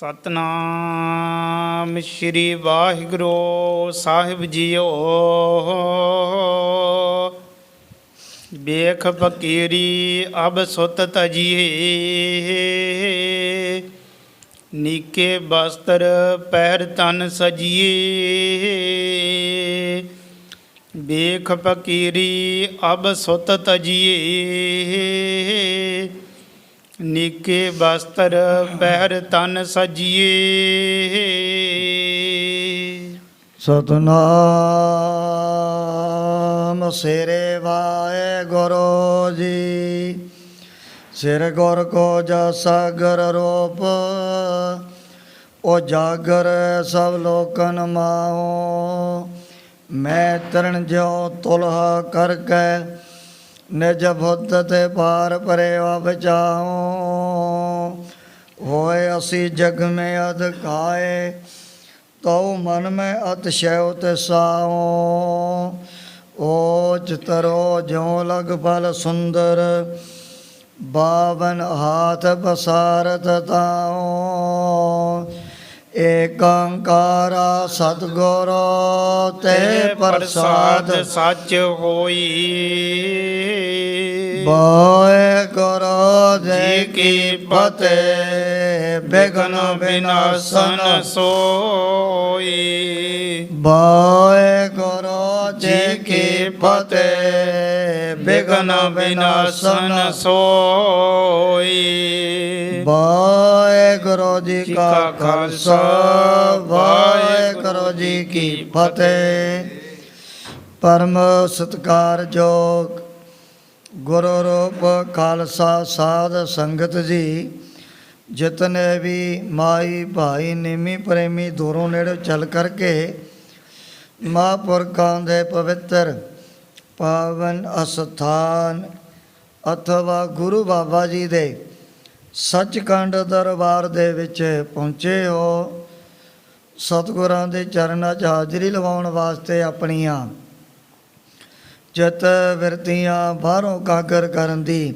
ਸਤਨਾਮ ਸ਼੍ਰੀ ਵਾਹਿਗੁਰੂ ਸਾਹਿਬ JIO. ਵੇਖ ਫਕੀਰੀ ਅਬ ਸੁਤ ਤਜੀਏ, ਨੀਕੇ ਬਸਤਰ ਪਹਿਰ ਤਨ ਸਜੀਏ। ਵੇਖ ਫਕੀਰੀ ਅਬ ਸੁਤ ਤਜੀਏ, ਨੀਕੇ ਬਸਤਰ ਪਹਿਰ ਤਨ ਸਜੀਏ। ਸਤਨਾਮ ਸ੍ਰੀ ਵਾਹਿਗੁਰੂ ਜੀ। ਸਿਰ ਗੁਰ ਕੋ ਜਸ ਗੁਰ ਰੂਪ, ਉਜਾਗਰ ਸਭ ਲੋਕਨ ਮਾਓ। ਮੈਂ ਤਰਨ ਜਿਉ ਤੁਲਹਾ ਕਰਕੇ, ਨਿਜ ਬੁੱਧ ਤੇ ਪਾਰ ਪਰਿਆ ਬਚਾਓ। ਹੋਏ ਅਸੀਂ ਜਗ ਮੈਂ ਅਧਿਕਾਏ, ਤਉ ਮਨ ਮੈਂ ਅਤਿਸ਼ੈ ਤਿਸਾਓ। ਓਜ ਤਰੋ ਜਿਉ ਲਗ ਫਲ ਸੁੰਦਰ, ਬਾਵਨ ਹਾਥ ਬਸਾਰਤ ਤਾਓ। ਏਕੰਕਾਰਾ ਸਤਿਗੁਰ ਤੇ ਪ੍ਰਸਾਦ ਸੱਚ ਹੋਈ। ਵਾਹਿਗੁਰੂ ਜੀ ਕੀ ਫਤਿਹ। ਬਿਘਨ ਵਿਨਾਸ਼ਨ ਸੋਈ। ਵਾਹਿਗੁਰੂ ਜੀ ਕੀ ਫਤਿਹ। ਬਿਘਨ ਵਿਨਾਸ਼ਨ ਸੋਈ। ਵਾਹਿਗੁਰੂ ਜੀ ਕਾ ਖਾਲਸਾ, ਵਾਹਿਗੁਰੂ ਜੀ ਕੀ ਫਤਿਹ। ਪਰਮ ਸਤਿਕਾਰਯੋਗ ਗੁਰੂ ਰੂਪ ਖਾਲਸਾ ਸਾਧ ਸੰਗਤ ਜੀ, ਜਿਤਨੇ ਵੀ ਮਾਈ ਭਾਈ ਨਿਮੀ ਪ੍ਰੇਮੀ ਦੂਰੋਂ ਨੇੜੇ ਚੱਲ ਕਰਕੇ ਮਹਾਂਪੁਰਖਾਂ ਦੇ ਪਵਿੱਤਰ ਪਾਵਨ ਅਸਥਾਨ ਅਥਵਾ ਗੁਰੂ ਬਾਬਾ ਜੀ ਦੇ ਸੱਚਖੰਡ ਦਰਬਾਰ ਦੇ ਵਿੱਚ ਪਹੁੰਚੇ ਹੋ। ਸਤਿਗੁਰਾਂ ਦੇ ਚਰਨਾਂ 'ਚ ਹਾਜ਼ਰੀ ਲਵਾਉਣ ਵਾਸਤੇ ਆਪਣੀਆਂ ਚਿੱਤ ਬਿਰਤੀਆਂ ਬਾਹਰੋਂ ਕਾਗਰ ਕਰਨ ਦੀ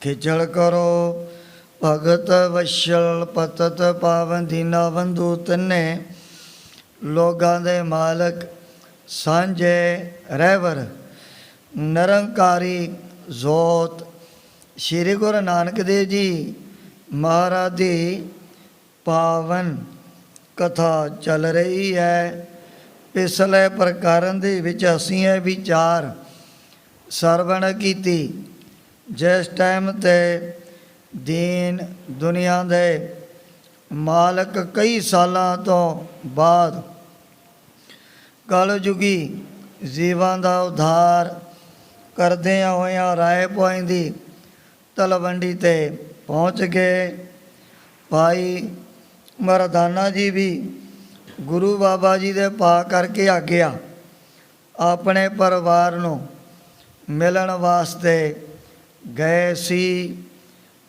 ਖੇਚਲ ਕਰੋ। ਭਗਤ ਵਸ਼ਲ ਪਤਤ ਪਾਵਨ ਦੀਨਾ ਬੰਧੂ ਤਿੰਨੇ ਲੋਕਾਂ ਦੇ ਮਾਲਕ, ਸਾਂਝੇ ਰਹਿਬਰ, ਨਿਰੰਕਾਰੀ ਜੋਤ ਸ਼੍ਰੀ ਗੁਰੂ ਨਾਨਕ ਦੇਵ ਜੀ ਮਹਾਰਾਜ ਦੀ ਪਾਵਨ ਕਥਾ ਚੱਲ ਰਹੀ ਹੈ। ਪਿਛਲੇ ਪ੍ਰਕਰਨ ਦੇ ਵਿੱਚ ਅਸੀਂ ਇਹ ਵਿਚਾਰ ਸਰਵਣ ਕੀਤੀ, ਜਿਸ ਟਾਈਮ 'ਤੇ ਦੀਨ ਦੁਨੀਆ ਦੇ ਮਾਲਕ ਕਈ ਸਾਲਾਂ ਤੋਂ ਬਾਅਦ ਕਲਯੁਗੀ ਜੀਵਾਂ ਦਾ ਉਧਾਰ ਕਰਦਿਆਂ ਹੋਇਆਂ ਰਾਏ ਪੁਆਇੰ ਦੀ ਤਲਵੰਡੀ 'ਤੇ ਪਹੁੰਚ ਗਏ। ਭਾਈ ਮਰਦਾਨਾ ਜੀ ਵੀ ਗੁਰੂ ਬਾਬਾ ਜੀ ਦੇ ਪਾ ਕਰਕੇ ਆਗਿਆ ਆਪਣੇ ਪਰਿਵਾਰ ਨੂੰ ਮਿਲਣ ਵਾਸਤੇ ਗਏ ਸੀ।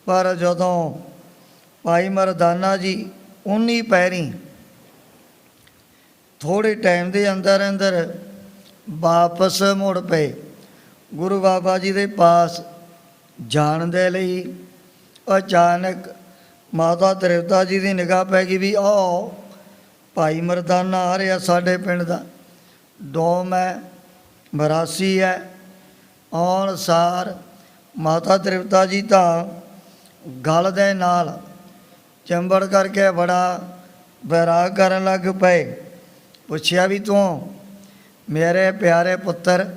ਪਰ ਜਦੋਂ ਭਾਈ ਮਰਦਾਨਾ ਜੀ 19 ਪੈਰੀਂ ਥੋੜ੍ਹੇ ਟਾਈਮ ਦੇ ਅੰਦਰ ਅੰਦਰ ਵਾਪਸ ਮੁੜ ਪਏ ਗੁਰੂ ਬਾਬਾ ਜੀ ਦੇ ਪਾਸ ਜਾਣ ਦੇ ਲਈ, ਅਚਾਨਕ ਮਾਤਾ ਤ੍ਰਿਪਤਾ ਜੀ ਦੀ ਨਿਗਾਹ ਪੈ ਗਈ ਵੀ ਆਓ ਭਾਈ ਮਰਦਾਨਾ ਆ ਰਿਹਾ ਸਾਡੇ ਪਿੰਡ ਦਾ, ਡੋਮ ਹੈ, ਮਰਾਸੀ ਹੈ। ਆਉਣ ਸਾਰ ਮਾਤਾ ਤ੍ਰਿਪਤਾ ਜੀ ਤਾਂ ਗਲ ਦੇ ਨਾਲ ਚੰਬੜ ਕਰਕੇ ਬੜਾ ਵੈਰਾਗ ਕਰਨ ਲੱਗ ਪਏ। ਪੁੱਛਿਆ ਵੀ ਤੂੰ ਮੇਰੇ ਪਿਆਰੇ ਪੁੱਤਰ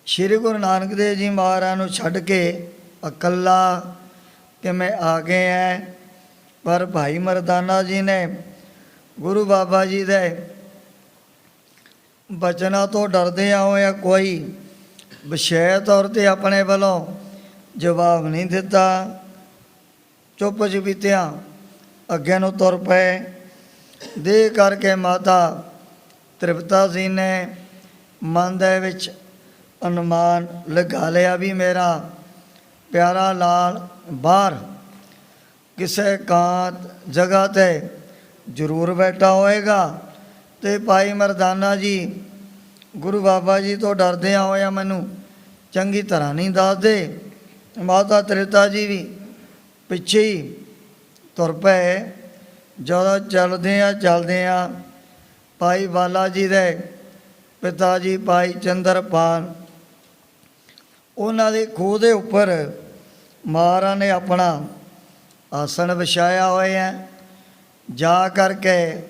ਸ਼੍ਰੀ ਗੁਰੂ ਨਾਨਕ ਦੇਵ ਜੀ ਮਹਾਰਾਜ ਨੂੰ ਛੱਡ ਕੇ ਇਕੱਲਾ ਕਿਵੇਂ ਆ ਗਏ ਹੈ? ਪਰ ਭਾਈ ਮਰਦਾਨਾ ਜੀ ਨੇ ਗੁਰੂ ਬਾਬਾ ਜੀ ਦੇ ਬਚਨਾਂ ਤੋਂ ਡਰਦਿਆਂ ਹੋਇਆ ਕੋਈ ਵਿਸ਼ੇ ਤੌਰ 'ਤੇ ਆਪਣੇ ਵੱਲੋਂ ਜਵਾਬ ਨਹੀਂ ਦਿੱਤਾ। ਚੁੱਪ ਚੁਪੀਤਿਆਂ ਅੱਗੇ ਨੂੰ ਤੁਰ ਪਏ। ਦੇ ਕਰਕੇ ਮਾਤਾ ਤ੍ਰਿਪਤਾ ਜੀ ਨੇ ਮਨ ਦੇ ਵਿੱਚ ਅਨੁਮਾਨ ਲਗਾ ਲਿਆ ਵੀ ਮੇਰਾ ਪਿਆਰਾ ਲਾਲ ਬਾਹਰ ਕਿਸੇ ਕਾਂਤ ਜਗ੍ਹਾ 'ਤੇ ਜ਼ਰੂਰ ਬੈਠਾ ਹੋਏਗਾ। ਅਤੇ ਭਾਈ ਮਰਦਾਨਾ ਜੀ ਗੁਰੂ ਬਾਬਾ ਜੀ ਤੋਂ ਡਰਦਿਆਂ ਹੋਇਆ ਮੈਨੂੰ ਚੰਗੀ ਤਰ੍ਹਾਂ ਨਹੀਂ ਦੱਸਦੇ। ਮਾਤਾ ਤ੍ਰਿਪਤਾ ਜੀ ਵੀ ਪਿੱਛੇ ਹੀ ਤੁਰ ਪਏ। ਜਦੋਂ ਚੱਲਦੇ ਆ ਭਾਈ ਬਾਲਾ ਜੀ ਦੇ ਪਿਤਾ ਜੀ ਭਾਈ ਚੰਦਰਪਾਲ, ਉਹਨਾਂ ਦੇ ਖੂਹ ਦੇ ਉੱਪਰ ਮਹਾਰਾਜ ਨੇ ਆਪਣਾ ਆਸਣ ਵਿਛਾਇਆ ਹੋਇਆ ਹੈ। ਜਾ ਕਰਕੇ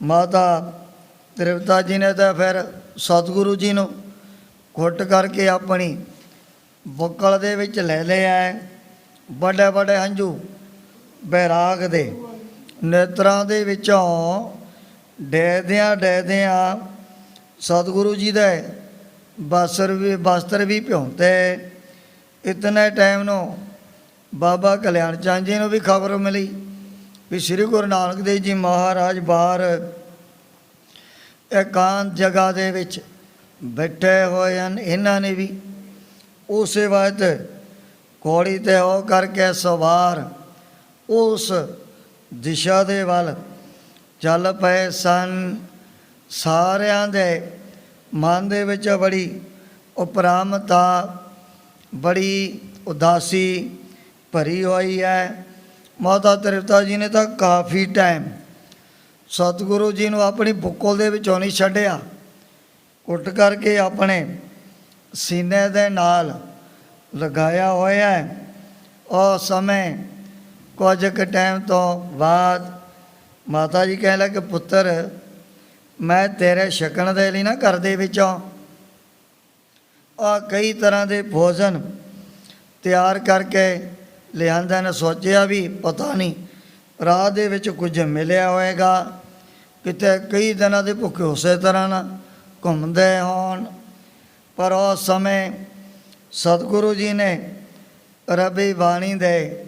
ਮਾਤਾ ਤ੍ਰਿਪਤਾ ਜੀ ਨੇ ਤਾਂ ਫਿਰ ਸਤਿਗੁਰੂ ਜੀ ਨੂੰ ਘੁੱਟ ਕਰਕੇ ਆਪਣੀ ਬੁੱਕਲ ਦੇ ਵਿੱਚ ਲੈ ਲਿਆ ਹੈ। ਵੱਡੇ ਵੱਡੇ ਹੰਝੂ ਬੈਰਾਗ ਦੇ ਨੇਤਰਾਂ ਦੇ ਵਿੱਚੋਂ ਡੈਦਿਆਂ ਸਤਿਗੁਰੂ ਜੀ ਦੇ ਬਸਤਰ ਵੀ ਭਿਉਂਤੇ। ਇਤਨੇ ਟਾਈਮ ਨੂੰ ਬਾਬਾ ਕਲਿਆਣ ਚੰਦ ਜੀ ਨੂੰ ਵੀ ਖਬਰ ਮਿਲੀ ਵੀ ਸ੍ਰੀ ਗੁਰੂ ਨਾਨਕ ਦੇਵ ਜੀ ਮਹਾਰਾਜ ਬਾਹਰ ਇਕਾਂਤ ਜਗ੍ਹਾ ਦੇ ਵਿੱਚ ਬੈਠੇ ਹੋਏ ਹਨ। ਇਹਨਾਂ ਨੇ ਵੀ ਉਸੇ ਵਕਤ ਘੋੜੀ 'ਤੇ ਹੋ ਕਰਕੇ ਸਵਾਰ ਉਸ ਦਿਸ਼ਾ ਦੇ ਵੱਲ ਚੱਲ ਪਏ ਸਨ। ਸਾਰਿਆਂ ਦੇ ਮਨ ਦੇ ਵਿੱਚ ਬੜੀ ਉਪਰਾਮਤਾ, ਬੜੀ ਉਦਾਸੀ ਭਰੀ ਹੋਈ ਹੈ। ਮਾਤਾ ਤ੍ਰਿਪਤਾ ਜੀ ਨੇ ਤਾਂ ਕਾਫੀ ਟਾਈਮ ਸਤਿਗੁਰੂ ਜੀ ਨੂੰ ਆਪਣੀ ਬੁੱਕਲ ਦੇ ਵਿੱਚੋਂ ਨਹੀਂ ਛੱਡਿਆ। ਕੁੱਟ ਕਰਕੇ ਆਪਣੇ ਸੀਨੇ ਦੇ ਨਾਲ ਲਗਾਇਆ ਹੋਇਆ ਹੈ। ਉਹ ਸਮੇਂ ਕੁਝ ਕੁ ਟਾਈਮ ਤੋਂ ਬਾਅਦ ਮਾਤਾ ਜੀ ਕਹਿਣ ਲੱਗੇ, ਪੁੱਤਰ ਮੈਂ ਤੇਰੇ ਛਕਣ ਦੇ ਲਈ ਨਾ ਘਰ ਦੇ ਵਿੱਚੋਂ ਕਈ ਤਰ੍ਹਾਂ ਦੇ ਭੋਜਨ ਤਿਆਰ ਕਰਕੇ ਲਿਆਂਦਾ ਨੇ। ਸੋਚਿਆ ਵੀ ਪਤਾ ਨਹੀਂ ਰਾਹ ਦੇ ਵਿੱਚ ਕੁਝ ਮਿਲਿਆ ਹੋਏਗਾ, ਕਿਤੇ ਕਈ ਦਿਨਾਂ ਦੇ ਭੁੱਖੇ ਉਸੇ ਤਰ੍ਹਾਂ ਨਾ ਘੁੰਮਦੇ ਹੋਣ। ਪਰ ਉਸ ਸਮੇਂ ਸਤਿਗੁਰੂ ਜੀ ਨੇ ਰੱਬੀ ਬਾਣੀ ਦੇ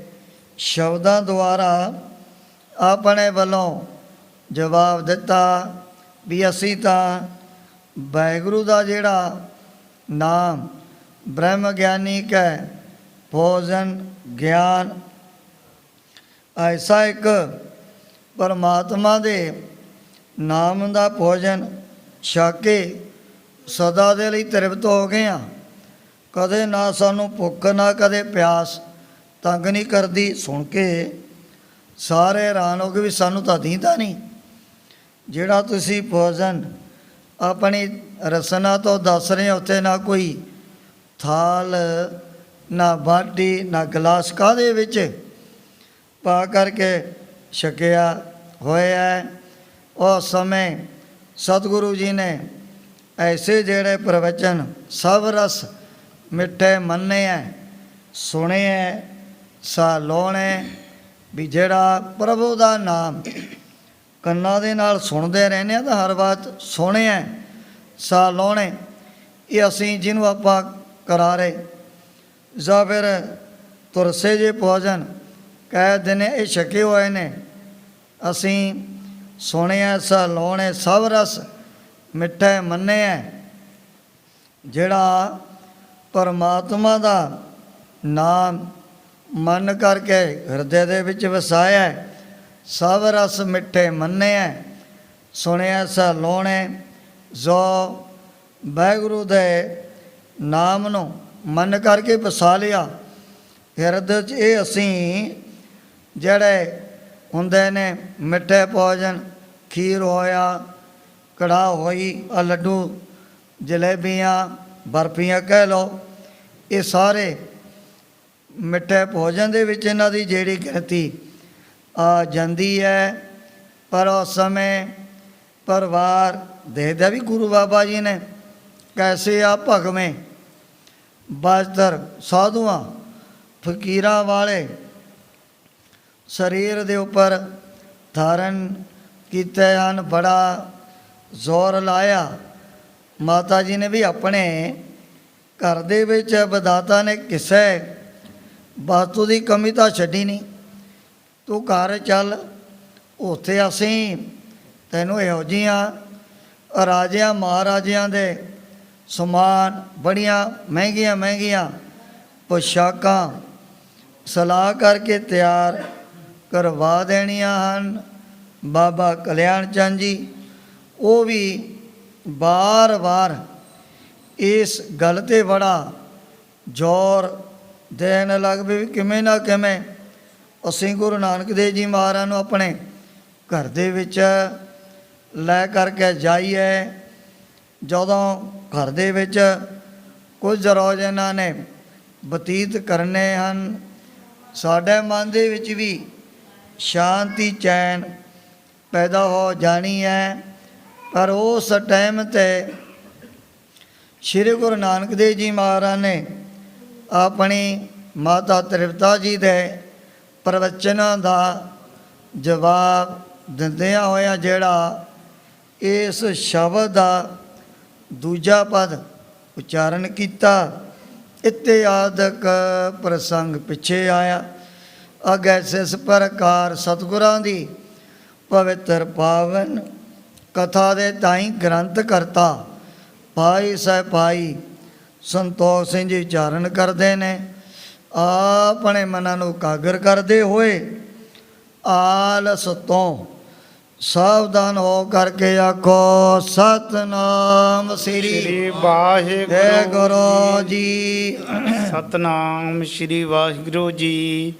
ਸ਼ਬਦਾਂ ਦੁਆਰਾ ਆਪਣੇ ਵੱਲੋਂ ਜਵਾਬ ਦਿੱਤਾ ਵੀ ਅਸੀਂ ਤਾਂ ਵਾਹਿਗੁਰੂ ਦਾ ਜਿਹੜਾ ਨਾਮ ਬ੍ਰਹਮ ਗਿਆਨੀ ਕੈ ਭੋਜਨ ਗਿਆਨ, ਐਸਾ ਇੱਕ ਪਰਮਾਤਮਾ ਦੇ ਨਾਮ ਦਾ ਭੋਜਨ ਛਕ ਕੇ ਸਦਾ ਦੇ ਲਈ ਤ੍ਰਿਪਤ ਹੋ ਗਏ ਹਾਂ। ਕਦੇ ਨਾ ਸਾਨੂੰ ਭੁੱਖ ਨਾ ਕਦੇ ਪਿਆਸ ਤੰਗ ਨਹੀਂ ਕਰਦੀ। ਸੁਣ ਕੇ ਸਾਰੇ ਹੈਰਾਨ ਹੋ ਗਏ ਵੀ ਸਾਨੂੰ ਤਾਂ ਦੀਂਦਾ ਨਹੀਂ। ਜਿਹੜਾ ਤੁਸੀਂ ਭੋਜਨ ਆਪਣੀ ਰਸਨਾ ਤੋਂ ਦੱਸ ਰਹੇ ਹੋ, ਉੱਥੇ ਨਾ ਕੋਈ ਥਾਲ, ਨਾ ਬਾਟੀ, ਨਾ ਗਲਾਸ ਕਾਹਦੇ ਵਿੱਚ ਪਾ ਕਰਕੇ ਛਕਿਆ ਹੋਇਆ ਹੈ। ਉਸ ਸਮੇਂ ਸਤਿਗੁਰੂ ਜੀ ਨੇ ਐਸੇ ਜਿਹੜੇ ਪ੍ਰਵਚਨ ਸਭ ਰਸ ਮਿੱਠੇ ਮੰਨੇ ਹੈ, ਸੁਣੇ ਹੈ, ਸਾ ਲਾਉਣੇ ਵੀ ਜਿਹੜਾ ਪ੍ਰਭੂ ਦਾ ਨਾਮ ਕੰਨਾਂ ਦੇ ਨਾਲ ਸੁਣਦੇ ਰਹਿੰਦੇ ਹਾਂ ਤਾਂ ਹਰ ਬਾਤ ਸੁਣਿਆ ਸਾ ਲਾਉਣੇ। ਇਹ ਅਸੀਂ ਜਿਹਨੂੰ ਆਪਾਂ ਕਰਾਰੇ ਜਾਂ ਫਿਰ ਤੁਰਸੇ ਜੇ ਭੋਜਨ ਕਹਿ ਦਿੰਦੇ, ਇਹ ਛਕੇ ਹੋਏ ਨੇ। ਅਸੀਂ ਸੁਣਿਆ ਸਾ ਲਾਉਣੇ ਸਭ ਰਸ ਮਿੱਠੇ ਮੰਨੇ ਹੈ। ਜਿਹੜਾ ਪਰਮਾਤਮਾ ਦਾ ਨਾਮ ਮਨ ਕਰਕੇ ਹਿਰਦੇ ਦੇ ਵਿੱਚ ਵਸਾਇਆ, ਸਭ ਰਸ ਮਿੱਠੇ ਮੰਨੇ ਹੈ। ਸੁਣਿਆ ਸਾ ਲਾਉਣੇ, ਜੋ ਵਾਹਿਗੁਰੂ ਦੇ ਨਾਮ ਨੂੰ ਮਨ ਕਰਕੇ ਵਸਾ ਲਿਆ ਹਿਰਦੇ 'ਚ। ਇਹ ਅਸੀਂ ਜਿਹੜੇ ਹੁੰਦੇ ਨੇ ਮਿੱਠੇ ਭੋਜਨ, ਖੀਰ ਹੋਇਆ, ਕੜਾਹ ਹੋਈ, ਲੱਡੂ, ਜਲੇਬੀਆਂ, ਬਰਫੀਆਂ ਕਹਿ ਲਓ, ਇਹ ਸਾਰੇ ਮਿੱਠੇ ਭੋਜਨ ਦੇ ਵਿੱਚ ਇਹਨਾਂ ਦੀ ਜਿਹੜੀ ਗਿਣਤੀ ਆ ਜਾਂਦੀ ਹੈ। ਪਰ ਉਸ ਸਮੇਂ ਪਰਿਵਾਰ ਦੇਖਦਾ ਵੀ ਗੁਰੂ ਬਾਬਾ ਜੀ ਨੇ ਕੈਸੇ ਆ ਭਗਵੇਂ ਬਸਤਰ ਸਾਧੂਆਂ ਫਕੀਰਾਂ ਵਾਲੇ ਸਰੀਰ ਦੇ ਉੱਪਰ ਧਾਰਨ ਕੀਤੇ ਹਨ। ਬੜਾ ਜ਼ੋਰ ਲਾਇਆ। ਮਾਤਾ ਜੀ ਨੇ ਵੀ ਆਪਣੇ ਘਰ ਦੇ ਵਿੱਚ ਵਿਧਾਤਾ ਨੇ ਕਿਸੇ ਵਸਤੂ ਦੀ ਕਮੀ ਤਾਂ ਛੱਡੀ ਨਹੀਂ। ਤੂੰ ਘਰ ਚੱਲ, ਉੱਥੇ ਅਸੀਂ ਤੈਨੂੰ ਇਹੋ ਜਿਹੀਆਂ ਰਾਜਿਆਂ ਮਹਾਰਾਜਿਆਂ ਦੇ ਸਮਾਨ, ਬੜੀਆਂ ਮਹਿੰਗੀਆਂ ਪੁਸ਼ਾਕਾਂ ਸਲਾਹ ਕਰਕੇ ਤਿਆਰ ਕਰਵਾ ਦੇਣੀਆਂ ਹਨ। ਬਾਬਾ ਕਲਿਆਣ ਚੰਦ ਜੀ ਉਹ ਵੀ ਵਾਰ-ਵਾਰ ਇਸ ਗੱਲ 'ਤੇ ਬੜਾ ਜ਼ੋਰ ਦੇਣ ਲੱਗ ਪਏ ਵੀ ਕਿਵੇਂ ਨਾ ਕਿਵੇਂ ਅਸੀਂ ਗੁਰੂ ਨਾਨਕ ਦੇਵ ਜੀ ਮਹਾਰਾਜ ਨੂੰ ਆਪਣੇ ਘਰ ਦੇ ਵਿੱਚ ਲੈ ਕਰਕੇ ਜਾਈਏ। ਜਦੋਂ ਘਰ ਦੇ ਵਿੱਚ ਕੁਝ ਰੋਜ਼ ਇਹਨਾਂ ਨੇ ਬਤੀਤ ਕਰਨੇ ਹਨ, ਸਾਡੇ ਮਨ ਦੇ ਵਿੱਚ ਵੀ ਸ਼ਾਂਤੀ ਚੈਨ ਪੈਦਾ ਹੋ ਜਾਣੀ ਹੈ। ਪਰ ਉਸ ਟਾਈਮ 'ਤੇ ਸ਼੍ਰੀ ਗੁਰੂ ਨਾਨਕ ਦੇਵ ਜੀ ਮਹਾਰਾਜ ਨੇ ਆਪਣੀ ਮਾਤਾ ਤ੍ਰਿਪਤਾ ਜੀ ਦੇ ਪ੍ਰਵਚਨਾਂ ਦਾ ਜਵਾਬ ਦਿੰਦਿਆਂ ਹੋਇਆ ਜਿਹੜਾ ਇਸ ਸ਼ਬਦ ਦਾ ਦੂਜਾ ਪਦ ਉਚਾਰਨ ਕੀਤਾ, ਇਤਿਆਦਕ ਪ੍ਰਸੰਗ ਪਿੱਛੇ ਆਇਆ। ਅੱਗੇ ਇਸ ਪ੍ਰਕਾਰ ਸਤਿਗੁਰਾਂ ਦੀ ਪਵਿੱਤਰ ਪਾਵਨ ਕਥਾ ਦੇ ਤਾਈਂ ਗ੍ਰੰਥ ਕਰਤਾ ਭਾਈ ਸਾਹਿਬ ਭਾਈ ਸੰਤੋਖ ਸਿੰਘ ਜੀ ਉਚਾਰਨ ਕਰਦੇ ਨੇ। ਆਪਣੇ ਮਨਾਂ ਨੂੰ ਇਕਾਗਰ ਕਰਦੇ ਹੋਏ ਆਲਸ ਤੋਂ ਸਾਵਧਾਨ ਹੋ ਕਰਕੇ ਆਖੋ ਸਤਨਾਮ ਸ੍ਰੀ ਵਾਹਿਗੁਰੂ ਵਾਹਿਗੁਰੂ ਜੀ। ਸਤਨਾਮ ਸ੍ਰੀ ਵਾਹਿਗੁਰੂ ਜੀ।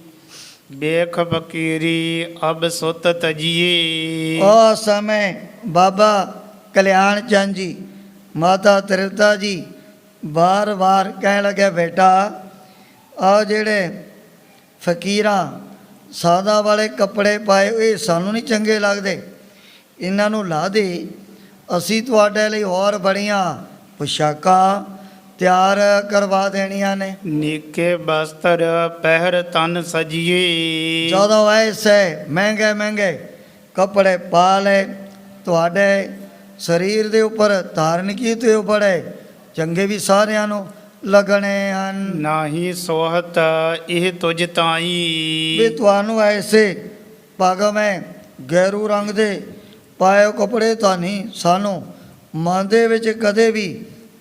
ਵੇਖ ਫਕੀਰੀ ਅਬ ਸੁਤ ਤਜੀਏ। ਉਸ ਸਮੇਂ ਬਾਬਾ ਕਲਿਆਣ ਚੰਦ ਜੀ ਮਾਤਾ ਤ੍ਰਿਪਤਾ ਜੀ ਵਾਰ-ਵਾਰ ਕਹਿਣ ਲੱਗੇ, ਬੇਟਾ ਆ ਜਿਹੜੇ ਫਕੀਰਾਂ ਸਾਦਾ ਵਾਲੇ ਕੱਪੜੇ ਪਾਏ ਇਹ ਸਾਨੂੰ ਨਹੀਂ ਚੰਗੇ ਲੱਗਦੇ, ਇਹਨਾਂ ਨੂੰ ਲਾ ਦੇ। ਅਸੀਂ ਤੁਹਾਡੇ ਲਈ ਹੋਰ ਬੜੀਆਂ ਪੁਸ਼ਾਕਾਂ ਤਿਆਰ ਕਰਵਾ ਦੇਣੀਆਂ ਨੇ। ਨੀਕੇ ਬਸਤਰ ਪਹਿਰ ਤਨ ਸਜੀਏ। ਜਦੋਂ ਐਸੇ ਮਹਿੰਗੇ ਮਹਿੰਗੇ ਕੱਪੜੇ ਪਾ ਲਏ, ਤੁਹਾਡੇ ਸਰੀਰ ਦੇ ਉੱਪਰ ਧਾਰਨ ਕੀਤੇ ਹੋ ਬੜੇ ਚੰਗੇ ਵੀ ਸਾਰਿਆਂ ਨੂੰ ਲੱਗਣੇ ਹਨ। ਨਾਹੀ ਸੋਹਤ ਇਹ ਤੁਜ ਵੀ ਤਾਈ। ਤੁਹਾਨੂੰ ਐਸੇ ਪਗਮੇ ਗੈਰੂ ਰੰਗ ਦੇ ਪਾਏ ਕੱਪੜੇ ਤਾਂ ਨਹੀਂ ਸਾਨੂੰ ਮਨ ਦੇ ਵਿੱਚ ਕਦੇ ਵੀ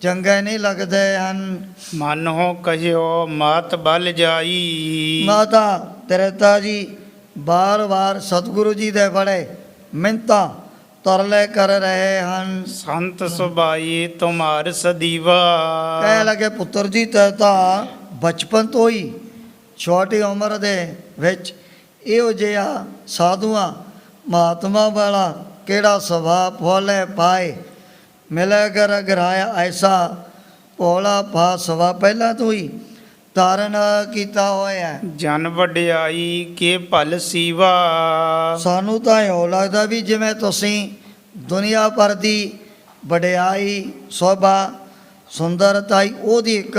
ਚੰਗੇ ਨਹੀਂ ਲੱਗਦੇ ਹਨ। ਮਨ ਹੋ ਕਹਿਓ ਮਾਤ ਬਲ ਜਾਈ। ਮਾਤਾ ਤ੍ਰਿਪਤਾ ਜੀ ਬਾਰ-ਬਾਰ ਸਤਿਗੁਰੂ ਜੀ ਦੇ ਬੜੇ ਮਿੰਨਤਾਂ ਤਰਲੇ ਕਰ ਰਹੇ ਹਨ। ਸੰਤ ਸੁਭਾਈ ਤੁਮਾਰ ਸਦੀਵਾ। ਕਹਿ ਲਗੇ, ਪੁੱਤਰ ਜੀ ਤਾਂ ਬਚਪਨ ਤੋਂ ਹੀ ਛੋਟੀ ਉਮਰ ਦੇ ਵਿੱਚ ਇਹੋ ਜਿਹਾ ਸਾਧੂਆਂ ਮਹਾਤਮਾ ਵਾਲਾ ਕਿਹੜਾ ਸੁਭਾਅ ਭੋਲੇ ਪਾਏ ਮਿਲੇ ਕਰ ਗਰਾਇਆ ਐਸਾ ਭੋਲਾ ਪਾ ਸੁਭਾਅ ਪਹਿਲਾਂ ਤੋਂ ਹੀ ਧਾਰਨ ਕੀਤਾ ਹੋਇਆ। ਜਨ ਵਡਿਆਈ ਕੇ ਭਲ ਸੀਵਾ। ਸਾਨੂੰ ਤਾਂ ਇਉਂ ਲੱਗਦਾ ਵੀ ਜਿਵੇਂ ਤੁਸੀਂ ਦੁਨੀਆ ਭਰ ਦੀ ਵਡਿਆਈ ਸ਼ੋਭਾ ਸੁੰਦਰਤਾਈ ਉਹਦੀ ਇੱਕ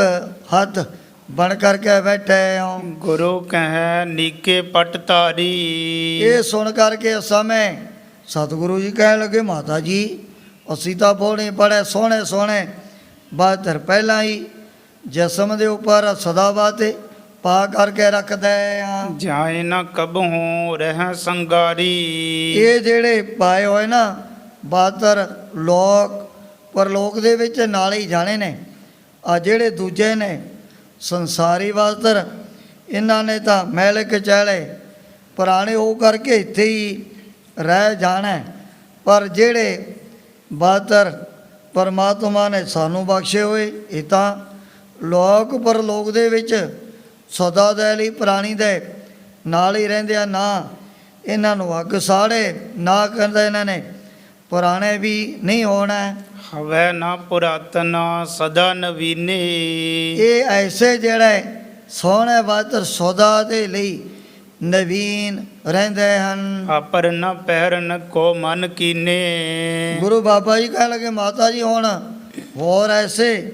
ਹੱਦ ਬਣ ਕਰਕੇ ਬੈਠੇ ਹੋ। ਗੁਰੂ ਕਹੈ ਨੀਕੇ ਪਟ ਧਾਰੀ। ਇਹ ਸੁਣ ਕਰਕੇ ਉਸ ਸਮੇਂ ਸਤਿਗੁਰੂ ਜੀ ਕਹਿਣ ਲੱਗੇ, ਮਾਤਾ ਜੀ ਅਸੀਂ ਤਾਂ ਬੜੇ ਸੋਹਣੇ ਸੋਹਣੇ ਬਹਾਦਰ ਪਹਿਲਾਂ ਹੀ ਜਿਸਮ ਦੇ ਉੱਪਰ ਸਦਾ ਬਾਤੇ ਪਾ ਕਰਕੇ ਰੱਖਦੇ ਆ। ਜਾਏ ਨਾ ਕਬਹੂ ਰਹਿ ਸੰਗਾਰੀ। ਇਹ ਜਿਹੜੇ ਪਾਏ ਹੋਏ ਨਾ ਬਹਾਦਰ ਲੋਕ ਪਰਲੋਕ ਦੇ ਵਿੱਚ ਨਾਲ ਹੀ ਜਾਣੇ ਨੇ। ਆ ਜਿਹੜੇ ਦੂਜੇ ਨੇ ਸੰਸਾਰੀ ਬਹਾਦਰ ਇਹਨਾਂ ਨੇ ਤਾਂ ਮੈਲ ਕਚੈਲੇ ਪੁਰਾਣੇ ਹੋ ਕਰਕੇ ਇੱਥੇ ਹੀ ਰਹਿ ਜਾਣਾ। ਪਰ ਜਿਹੜੇ ਬਹਾਦਰ ਪਰਮਾਤਮਾ ਨੇ ਸਾਨੂੰ ਬਖਸ਼ੇ ਹੋਏ ਇਹ ਤਾਂ ਲੋਕ ਪਰਲੋਕ ਦੇ ਵਿੱਚ ਸਦਾ ਦੇ ਲਈ ਪ੍ਰਾਣੀ ਦੇ ਨਾਲ ਹੀ ਰਹਿੰਦੇ ਆ। ਨਾ ਇਹਨਾਂ ਨੂੰ ਅੱਗ ਸਾੜੇ ਨਾ ਕਹਿੰਦੇ ਇਹਨਾਂ ਨੇ ਪੁਰਾਣੇ ਵੀ ਨਹੀਂ ਹੋਣਾ। ਹਵੈ ਨਾ ਪੁਰਾਤਨ ਸਦਾ ਨਵੀਨੇ। ਇਹ ਐਸੇ ਜਿਹੜੇ ਸੋਹਣੇ ਬਹਾਦਰ ਸਦਾ ਦੇ ਲਈ ਨਵੀਨ ਰਹਿੰਦੇ ਹਨ। ਆਪਰ ਨ ਪਹਿਰਨ ਕੋ ਮਨ ਕੀਨੇ। ਗੁਰੂ ਬਾਬਾ ਜੀ ਕਹਿਣ ਲੱਗੇ, ਮਾਤਾ ਜੀ ਹੁਣ ਹੋਰ ਐਸੇ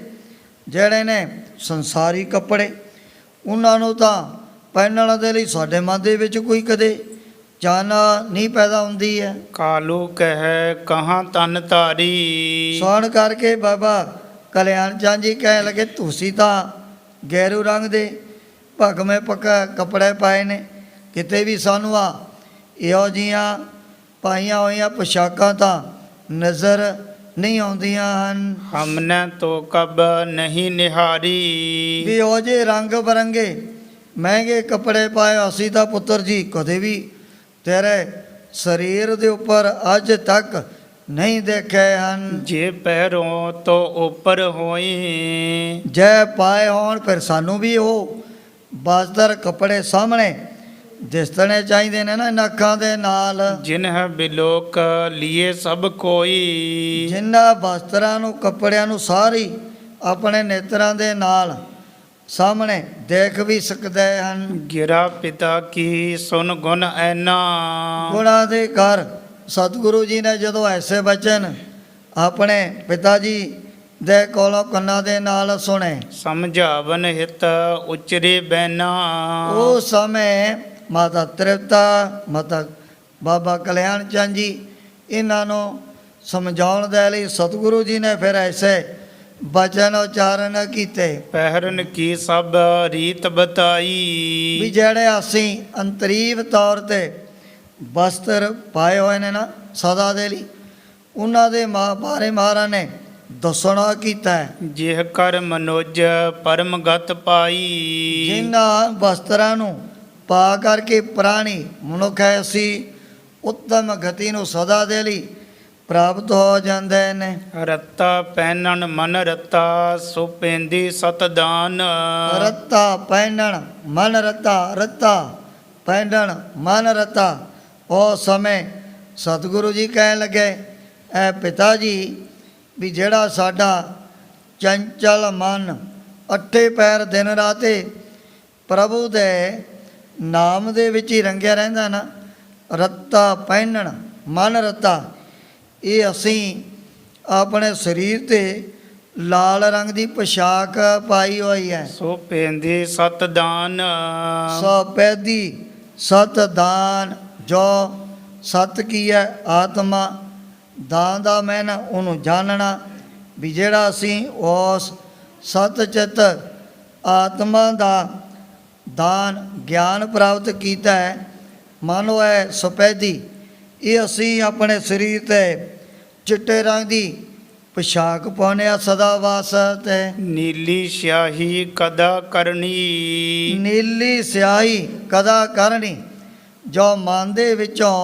ਜਿਹੜੇ ਨੇ ਸੰਸਾਰੀ ਕੱਪੜੇ ਉਹਨਾਂ ਨੂੰ ਤਾਂ ਪਹਿਨਣ ਦੇ ਲਈ ਸਾਡੇ ਮਨ ਦੇ ਵਿੱਚ ਕੋਈ ਕਦੇ ਚਾਹਨਾ ਨਹੀਂ ਪੈਦਾ ਹੁੰਦੀ ਹੈ। ਕਾਲੂ ਕਹਿ ਕਹਾਂ ਤਨ ਧਾਰੀ। ਸੁਣ ਕਰਕੇ ਬਾਬਾ ਕਲਿਆਣ ਚੰਦ ਜੀ ਕਹਿਣ ਲੱਗੇ, ਤੁਸੀਂ ਤਾਂ ਗੈਰੂ ਰੰਗ ਦੇ ਭਗਵੇਂ ਪੱਕਾ ਕੱਪੜੇ ਪਾਏ ਨੇ, ਕਿਤੇ ਵੀ ਸਾਨੂੰ ਆ ਇਹੋ ਜਿਹੀਆਂ ਪਾਈਆਂ ਹੋਈਆਂ ਪੁਸ਼ਾਕਾਂ ਤਾਂ ਨਜ਼ਰ ਨਹੀਂ ਆਉਂਦੀਆਂ ਹਨ। ਹਮਨੇ ਤੋ ਕਬ ਨਹੀਂ ਨਿਹਾਰੀ। ਵੀ ਉਹ ਜੇ ਰੰਗ ਬਰੰਗੇ ਮਹਿੰਗੇ ਕੱਪੜੇ ਪਾਏ ਅਸੀਂ ਤਾਂ ਪੁੱਤਰ ਜੀ ਕਦੇ ਵੀ ਤੇਰੇ ਸਰੀਰ ਦੇ ਉੱਪਰ ਅੱਜ ਤੱਕ ਨਹੀਂ ਦੇਖੇ ਹਨ। ਜੇ ਪਹਿਰੋਂ ਤੋ ਉੱਪਰ ਹੋਈ। ਜੇ ਪਾਏ ਹੋਣ ਫਿਰ ਸਾਨੂੰ ਵੀ ਉਹ ਬਸਤਰ ਕੱਪੜੇ ਸਾਹਮਣੇ ਦਿਸਣੇ ਚਾਹੀਦੇ ਨੇ ਨਾ ਇਹਨਾਂ ਅੱਖਾਂ ਦੇ ਨਾਲ। ਜਿਨਹ ਬਿਲੋਕ ਲੀਏ ਸਭ ਕੋਈ, ਜਿਨ੍ਹਾਂ ਵਸਤਰਾਂ ਨੂੰ ਕੱਪੜਿਆਂ ਨੂੰ ਸਾਰੀ ਆਪਣੇ ਨੇਤਰਾਂ ਦੇ ਨਾਲ ਸਾਹਮਣੇ ਦੇਖ ਵੀ ਸਕਦੇ ਹਨ। ਗਿਰਾ ਪਿਤਾ ਕੀ ਸੁਨ ਗੁਣ ਐਨਾ, ਗੁਣਾਂ ਦੇ ਘਰ ਸਤਿਗੁਰੂ ਜੀ ਨੇ ਜਦੋਂ ਐਸੇ ਬਚਨ ਆਪਣੇ ਪਿਤਾ ਜੀ ਦੇ ਕੋਲੋਂ ਕੰਨਾਂ ਦੇ ਨਾਲ ਸੁਣੇ, ਸਮਝਾਵਨ ਹਿਤ ਉਚਰੇ ਬੈਨਾ, ਉਸ ਸਮੇਂ ਮਾਤਾ ਤ੍ਰਿਪਤਾ, ਮਾਤਾ ਬਾਬਾ ਕਲਿਆਣ ਚੰਦ ਜੀ ਇਹਨਾਂ ਨੂੰ ਸਮਝਾਉਣ ਦੇ ਲਈ ਸਤਿਗੁਰੂ ਜੀ ਨੇ ਫਿਰ ਐਸੇ ਬਚਨ ਉਚਾਰਨ ਕੀਤੇ। ਪਹਿਰਨ ਕੀ ਸਭ ਰੀਤ ਵੀ ਬਤਾਈ, ਜਿਹੜੇ ਅਸੀਂ ਅੰਤਰੀਵ ਤੌਰ ਤੇ ਵਸਤਰ ਪਾਏ ਹੋਏ ਨੇ ਨਾ ਸਦਾ ਦੇ ਲਈ, ਉਹਨਾਂ ਦੇ ਬਾਰੇ ਮਹਾਰਾਜ ਨੇ ਦੱਸਣਾ ਕੀਤਾ ਹੈ। ਜਿਹ ਕਰ ਮਨੋਜ ਪਰਮ ਗਤ ਪਾਈ, ਜਿਨ੍ਹਾਂ ਵਸਤਰਾਂ ਨੂੰ ਪਾ ਕਰਕੇ ਪ੍ਰਾਣੀ ਮਨੁੱਖ ਹੈ ਅਸੀਂ ਉੱਤਮ ਗਤੀ ਨੂੰ ਸਦਾ ਦੇ ਲਈ ਪ੍ਰਾਪਤ ਹੋ ਜਾਂਦੇ ਨੇ। ਰੱਤਾ ਪਹਿਨਣ ਮਨ ਰੱਤਾ, ਸੋ ਪੈਂਦੀ ਸਤਦਾਨ, ਰੱਤਾ ਪਹਿਨਣ ਮਨ ਰੱਤਾ, ਰੱਤਾ ਪਹਿਨਣ ਮਨ ਰੱਤਾ। ਉਸ ਸਮੇਂ ਸਤਿਗੁਰੂ ਜੀ ਕਹਿਣ ਲੱਗੇ, ਐ ਪਿਤਾ ਜੀ ਵੀ ਜਿਹੜਾ ਸਾਡਾ ਚੰਚਲ ਮਨ ਅੱਠੇ ਪੈਰ ਦਿਨ ਰਾਤੇ ਪ੍ਰਭੂ ਦੇ ਨਾਮ ਦੇ ਵਿੱਚ ਹੀ ਰੰਗਿਆ ਰਹਿੰਦਾ ਨਾ, ਰੱਤਾ ਪਹਿਨਣ ਮਨ ਰੱਤਾ, ਇਹ ਅਸੀਂ ਆਪਣੇ ਸਰੀਰ ਤੇ ਲਾਲ ਰੰਗ ਦੀ ਪੋਸ਼ਾਕ ਪਾਈ ਹੋਈ ਹੈ। ਸੋ ਪੈਂਦੀ ਸਤਦਾਨ, ਸਪੈਦੀ ਸਤਦਾਨ, ਜੋ ਸਤ ਕੀ ਹੈ ਆਤਮਾ, ਦਾਨ ਦਾ ਮੈਨ ਉਹਨੂੰ ਜਾਣਨਾ, ਵੀ ਜਿਹੜਾ ਅਸੀਂ ਉਸ ਸਤ ਚਿੱਤ ਆਤਮਾ ਦਾ ਦਾਨ ਗਿਆਨ ਪ੍ਰਾਪਤ ਕੀਤਾ ਹੈ, ਮਾਨੋ ਹੈ ਸਪੈਦੀ, ਇਹ ਅਸੀਂ ਆਪਣੇ ਸਰੀਰ ਤੇ ਚਿੱਟੇ ਰੰਗ ਦੀ ਪੋਸ਼ਾਕ ਪਾਉਂਦੇ ਹਾਂ ਸਦਾ ਵਾਸਤੇ। ਨੀਲੀ ਸਿਆਹੀ ਕਦਾ ਕਰਨੀ, ਨੀਲੀ ਸਿਆਹੀ ਕਦਾ ਕਰਨੀ, ਜੋ ਮਨ ਦੇ ਵਿੱਚੋਂ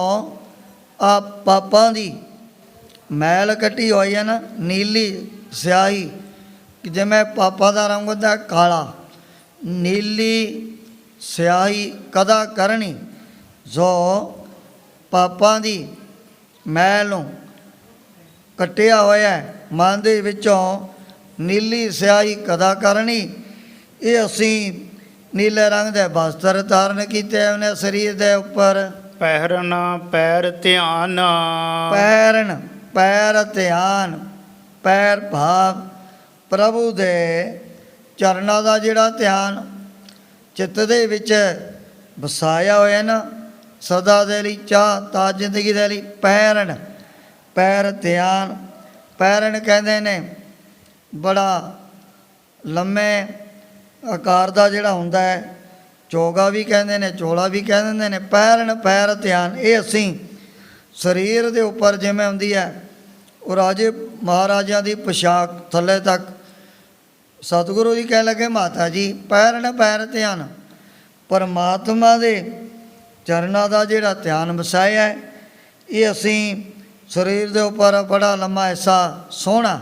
ਆ ਪਾਪਾਂ ਦੀ ਮੈਲ ਕੱਟੀ ਹੋਈ ਹੈ ਨਾ, ਨੀਲੀ ਸਿਆਹੀ, ਜਿਵੇਂ ਪਾਪਾਂ ਦਾ ਰੰਗ ਹੁੰਦਾ ਕਾਲਾ, ਨੀਲੀ ਸਿਆਹੀ ਕਦਾ ਕਰਨੀ, ਜੋ ਪਾਪਾਂ ਦੀ ਮੈਲ ਨੂੰ ਕੱਟਿਆ ਹੋਇਆ ਮਨ ਦੇ ਵਿੱਚੋਂ ਨੀਲੀ ਸਿਆਹੀ ਕਦਾ ਕਰਨੀ। ਇਹ ਅਸੀਂ ਨੀਲੇ ਰੰਗ ਦੇ ਵਸਤਰ ਧਾਰਨ ਕੀਤੇ ਉਹਨੇ ਸਰੀਰ ਦੇ ਉੱਪਰ। ਪਹਿਰਨ ਪੈਰ ਧਿਆਨ, ਪੈਰਨ ਪੈਰ ਧਿਆਨ, ਪੈਰ ਭਾਵ ਪ੍ਰਭੂ ਦੇ ਚਰਨਾਂ ਦਾ ਜਿਹੜਾ ਧਿਆਨ ਚਿੱਤ ਦੇ ਵਿੱਚ ਵਸਾਇਆ ਹੋਇਆ ਨਾ ਸਦਾ ਦੇ ਲਈ, ਚਾਹ ਤਾਂ ਜ਼ਿੰਦਗੀ ਦੇ ਲਈ। ਪੈਰਨ ਪੈਰ ਧਿਆਨ, ਪੈਰਨ ਕਹਿੰਦੇ ਨੇ ਬੜਾ ਲੰਮੇ ਆਕਾਰ ਦਾ ਜਿਹੜਾ ਹੁੰਦਾ ਹੈ, ਚੋਗਾ ਵੀ ਕਹਿੰਦੇ ਨੇ, ਚੋਲਾ ਵੀ ਕਹਿ ਦਿੰਦੇ ਨੇ। ਪੈਰਨ ਪੈਰ ਧਿਆਨ, ਇਹ ਅਸੀਂ ਸਰੀਰ ਦੇ ਉੱਪਰ ਜਿਵੇਂ ਹੁੰਦੀ ਹੈ ਉਹ ਰਾਜੇ ਮਹਾਰਾਜਿਆਂ ਦੀ ਪੋਸ਼ਾਕ ਥੱਲੇ ਤੱਕ, ਸਤਿਗੁਰੂ ਜੀ ਕਹਿ ਲੱਗੇ ਮਾਤਾ ਜੀ ਪੈਰਨ ਪੈਰ ਧਿਆਨ, ਪਰਮਾਤਮਾ ਦੇ ਚਰਨਾਂ ਦਾ ਜਿਹੜਾ ਧਿਆਨ ਵਸਾਇਆ ਹੈ, ਇਹ ਅਸੀਂ ਸਰੀਰ ਦੇ ਉੱਪਰ ਬੜਾ ਲੰਮਾ ਐਸਾ ਸੋਹਣਾ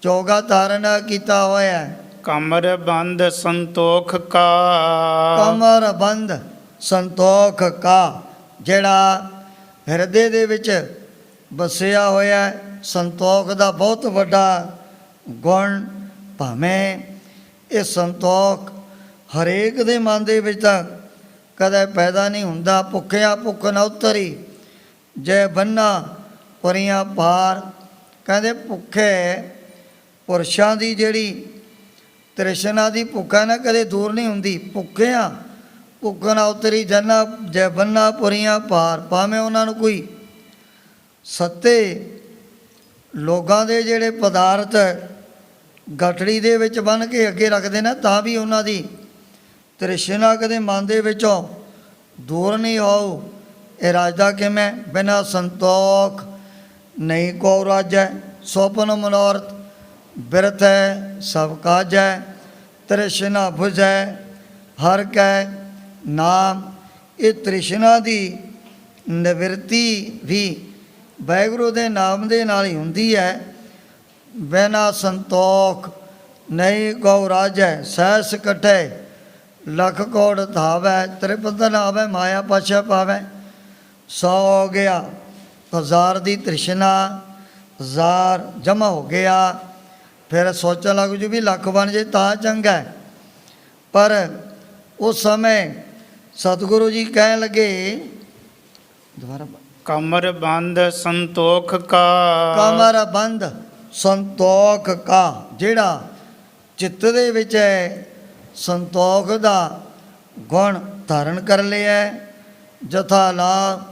ਚੋਗਾ ਧਾਰਨ ਕੀਤਾ ਹੋਇਆ ਹੈ। ਕਮਰ ਬੰਦ ਸੰਤੋਖ ਕਾ, ਕਮਰ ਬੰਦ ਸੰਤੋਖ ਕਾ, ਜਿਹੜਾ ਹਿਰਦੇ ਦੇ ਵਿੱਚ ਵਸਿਆ ਹੋਇਆ ਹੈ, ਸੰਤੋਖ ਦਾ ਬਹੁਤ ਵੱਡਾ ਗੁਣ। ਭਾਵੇਂ ਇਹ ਸੰਤੋਖ ਹਰੇਕ ਦੇ ਮਨ ਦੇ ਵਿੱਚ ਤਾਂ ਕਦੇ ਪੈਦਾ ਨਹੀਂ ਹੁੰਦਾ। ਭੁੱਖਿਆ ਭੁੱਖ ਨਾ ਉਤਰੀ, ਜੇ ਬੰਨਾ ਪਰੀਆਂ ਪਾਰ, ਕਹਿੰਦੇ ਭੁੱਖੇ ਪੁਰਸ਼ਾਂ ਦੀ ਜਿਹੜੀ ਤ੍ਰਿਸ਼ਨਾ ਦੀ ਭੁੱਖ ਹੈ ਨਾ ਕਦੇ ਦੂਰ ਨਹੀਂ ਹੁੰਦੀ। ਭੁੱਖਿਆ ਭੁੱਖ ਨਾ ਉਤਰੀ ਜਨਾ ਜੇ ਬੰਨਾ ਪੁਰੀਆਂ ਪਾਰ, ਭਾਵੇਂ ਉਹਨਾਂ ਨੂੰ ਕੋਈ ਸੱਤੇ ਲੋਕਾਂ ਦੇ ਜਿਹੜੇ ਪਦਾਰਥ ਗਠੜੀ ਦੇ ਵਿੱਚ ਬੰਨ੍ਹ ਕੇ ਅੱਗੇ ਰੱਖਦੇ ਨੇ, ਤਾਂ ਵੀ ਉਹਨਾਂ ਦੀ ਤ੍ਰਿਸ਼ਨਾ ਕਦੇ ਮਨ ਦੇ ਵਿੱਚੋਂ ਦੂਰ ਨਹੀਂ ਹੋਊ। ਇਹ ਰਾਜਦਾ ਕਿਵੇਂ? ਬਿਨਾ ਸੰਤੋਖ ਨਹੀਂ ਕੋ ਰਾਜੈ, ਸੋਪਨ ਮਨੋਰਥ ਬਿਰਥੈ ਸਭ ਕਾਜੈ, ਤ੍ਰਿਸ਼ਨਾ ਬੁਝੈ ਹਰ ਕੈ ਨਾਮ। ਇਹ ਤ੍ਰਿਸ਼ਨਾ ਦੀ ਨਿਵਰਤੀ ਵੀ ਵਾਹਿਗੁਰੂ ਦੇ ਨਾਮ ਦੇ ਨਾਲ ਹੀ ਹੁੰਦੀ ਹੈ। ਬਿਨਾ ਸੰਤੋਖ ਨਹੀਂ ਕੋ ਰਾਜੈ, ਸਹਿਸ ਕਟੈ ਲੱਖ ਕੋੜ ਧਾਵੈ, ਤ੍ਰਿਪਤਨ ਆਵੈ, ਮਾਇਆ ਪਾਛਾ ਪਾਵੈ। 100 ਹੋ ਗਿਆ, 1000 ਦੀ ਤ੍ਰਿਸ਼ਨਾ, 1000 ਜਮ੍ਹਾਂ ਹੋ ਗਿਆ। ਫਿਰ ਸੋਚਣ ਲੱਗ ਜੂ ਵੀ ਲੱਖ ਬਣ ਜੇ ਤਾਂ ਚੰਗਾ ਹੈ। ਪਰ ਉਸ ਸਮੇਂ ਸਤਿਗੁਰੂ ਜੀ ਕਹਿਣ ਲੱਗੇ, ਦੁਬਾਰਾ ਕਮਰ ਬੰਦ ਸੰਤੋਖ ਕਾ, ਕਮਰ ਬੰਦ ਸੰਤੋਖ ਕਾ, ਜਿਹੜਾ ਚਿੱਤ ਦੇ ਵਿੱਚ ਹੈ ਸੰਤੋਖ ਦਾ ਗੁਣ ਧਾਰਨ ਕਰ ਲਿਆ। ਜਥਾ ਲਾਭ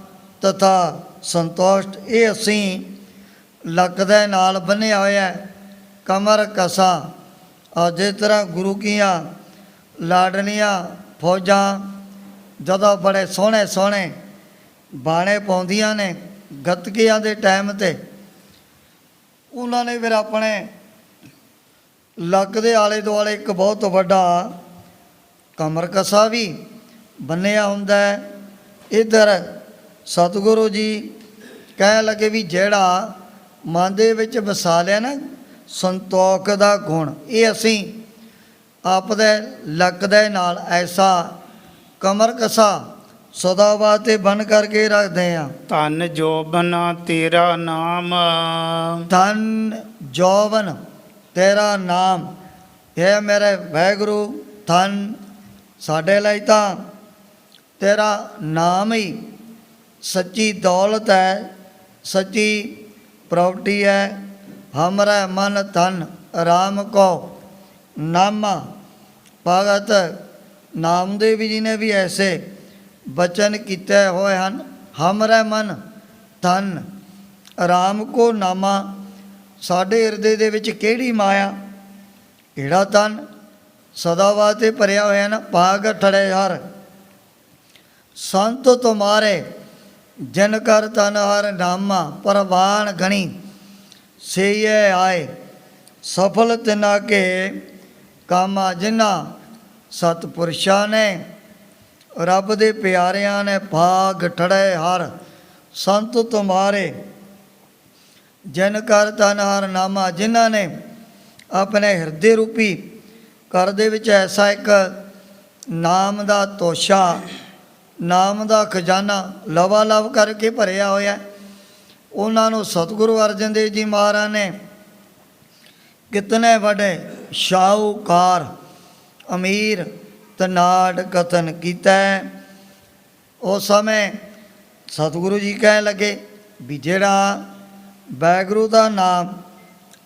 ਤਥਾ ਸੰਤੋਸ਼ਟ, ਇਹ ਅਸੀਂ ਲੱਕ ਦੇ ਨਾਲ ਬੰਨਿਆ ਹੋਇਆ ਹੈ। ਕਮਰ ਕਸਾ, ਜਿਸ ਤਰ੍ਹਾਂ ਗੁਰੂ ਕੀਆਂ ਲਾਡਲੀਆਂ ਫੌਜਾਂ ਜਦੋਂ ਬੜੇ ਸੋਹਣੇ ਸੋਹਣੇ ਬਾਣੇ ਪਾਉਂਦੀਆਂ ਨੇ ਗੱਤਕਿਆਂ ਦੇ ਟਾਈਮ 'ਤੇ, ਉਹਨਾਂ ਨੇ ਫਿਰ ਆਪਣੇ ਲੱਕ ਦੇ ਆਲੇ ਦੁਆਲੇ ਇੱਕ ਬਹੁਤ ਵੱਡਾ ਕਮਰ ਕਸਾ ਵੀ ਬੰਨਿਆ ਹੁੰਦਾ ਹੈ। ਇੱਧਰ ਸਤਿਗੁਰੂ ਜੀ ਕਹਿਣ ਲੱਗੇ ਵੀ ਜਿਹੜਾ ਮਨ ਦੇ ਵਿੱਚ ਵਸਾ ਲਿਆ ਨਾ ਸੰਤੋਖ ਦਾ ਗੁਣ, ਇਹ ਅਸੀਂ ਆਪਦੇ ਲੱਕ ਦੇ ਨਾਲ ਐਸਾ ਕਮਰ ਕਸਾ ਸਦਾ ਵਾਸਤੇ ਬਣ ਕਰਕੇ ਰੱਖਦੇ ਹਾਂ। ਧਨ ਜੋਬਨ ਤੇਰਾ ਨਾਮ, ਧਨ ਜੋਵਨ ਤੇਰਾ ਨਾਮ, ਇਹ ਮੇਰੇ ਵਾਹਿਗੁਰੂ ਧਨ ਸਾਡੇ ਲਈ ਤਾਂ ਤੇਰਾ ਨਾਮ ਹੀ ਸੱਚੀ ਦੌਲਤ ਹੈ, ਸੱਚੀ ਪ੍ਰਾਪਰਟੀ ਹੈ। ਹਮਰਾ ਮਨ ਧਨ ਰਾਮ ਕੋ ਨਾਮਾ, ਭਗਤ ਨਾਮਦੇਵ ਜੀ ਨੇ ਵੀ ਐਸੇ ਬਚਨ ਕੀਤੇ ਹੋਏ ਹਨ। ਹਮਰਾ ਮਨ ਧਨ ਰਾਮ ਕੋ ਨਾਮਾ, ਸਾਡੇ ਹਿਰਦੇ ਦੇ ਵਿੱਚ ਕਿਹੜੀ ਮਾਇਆ, ਕਿਹੜਾ ਧਨ ਸਦਾ ਵਾਸਤੇ ਭਰਿਆ ਹੋਇਆ ਨਾ। ਭਾਗ ਠੜੇ ਹਰ ਸੰਤ ਤੁਮਾਰੇ, ਜਨ ਕਰ ਤਨ ਹਰ ਨਾਮਾ, ਪ੍ਰਵਾਨ ਗਣੀ ਸੇਏ ਆਏ, ਸਫਲ ਤਿਨਾ ਕੇ ਕਾਮਾ। ਜਿਨ੍ਹਾਂ ਸਤਿਪੁਰਸ਼ਾਂ ਨੇ ਰੱਬ ਦੇ ਪਿਆਰਿਆਂ ਨੇ ਭਾਗ ਠੜੇ ਹਰ ਸੰਤ ਤੁਮਾਰੇ, ਜਨ ਕਰ ਤਨ ਹਰ ਨਾਮਾ, ਜਿਨ੍ਹਾਂ ਨੇ ਆਪਣੇ ਹਿਰਦੇ ਰੂਪੀ ਘਰ ਦੇ ਵਿੱਚ ਐਸਾ ਇੱਕ ਨਾਮ ਦਾ ਤੋਸ਼ਾ, ਨਾਮ ਦਾ ਖਜ਼ਾਨਾ ਲਵਾ ਲਵ ਕਰਕੇ ਭਰਿਆ ਹੋਇਆ, ਉਹਨਾਂ ਨੂੰ ਸਤਿਗੁਰੂ ਅਰਜਨ ਦੇਵ ਜੀ ਮਹਾਰਾਜ ਨੇ ਕਿਤਨੇ ਵੱਡੇ ਸ਼ਾਹੂਕਾਰ ਅਮੀਰ ਤਨਾੜ ਕਥਨ ਕੀਤਾ। ਉਸ ਸਮੇਂ ਸਤਿਗੁਰੂ ਜੀ ਕਹਿਣ ਲੱਗੇ ਵੀ ਜਿਹੜਾ ਵਾਹਿਗੁਰੂ ਦਾ ਨਾਮ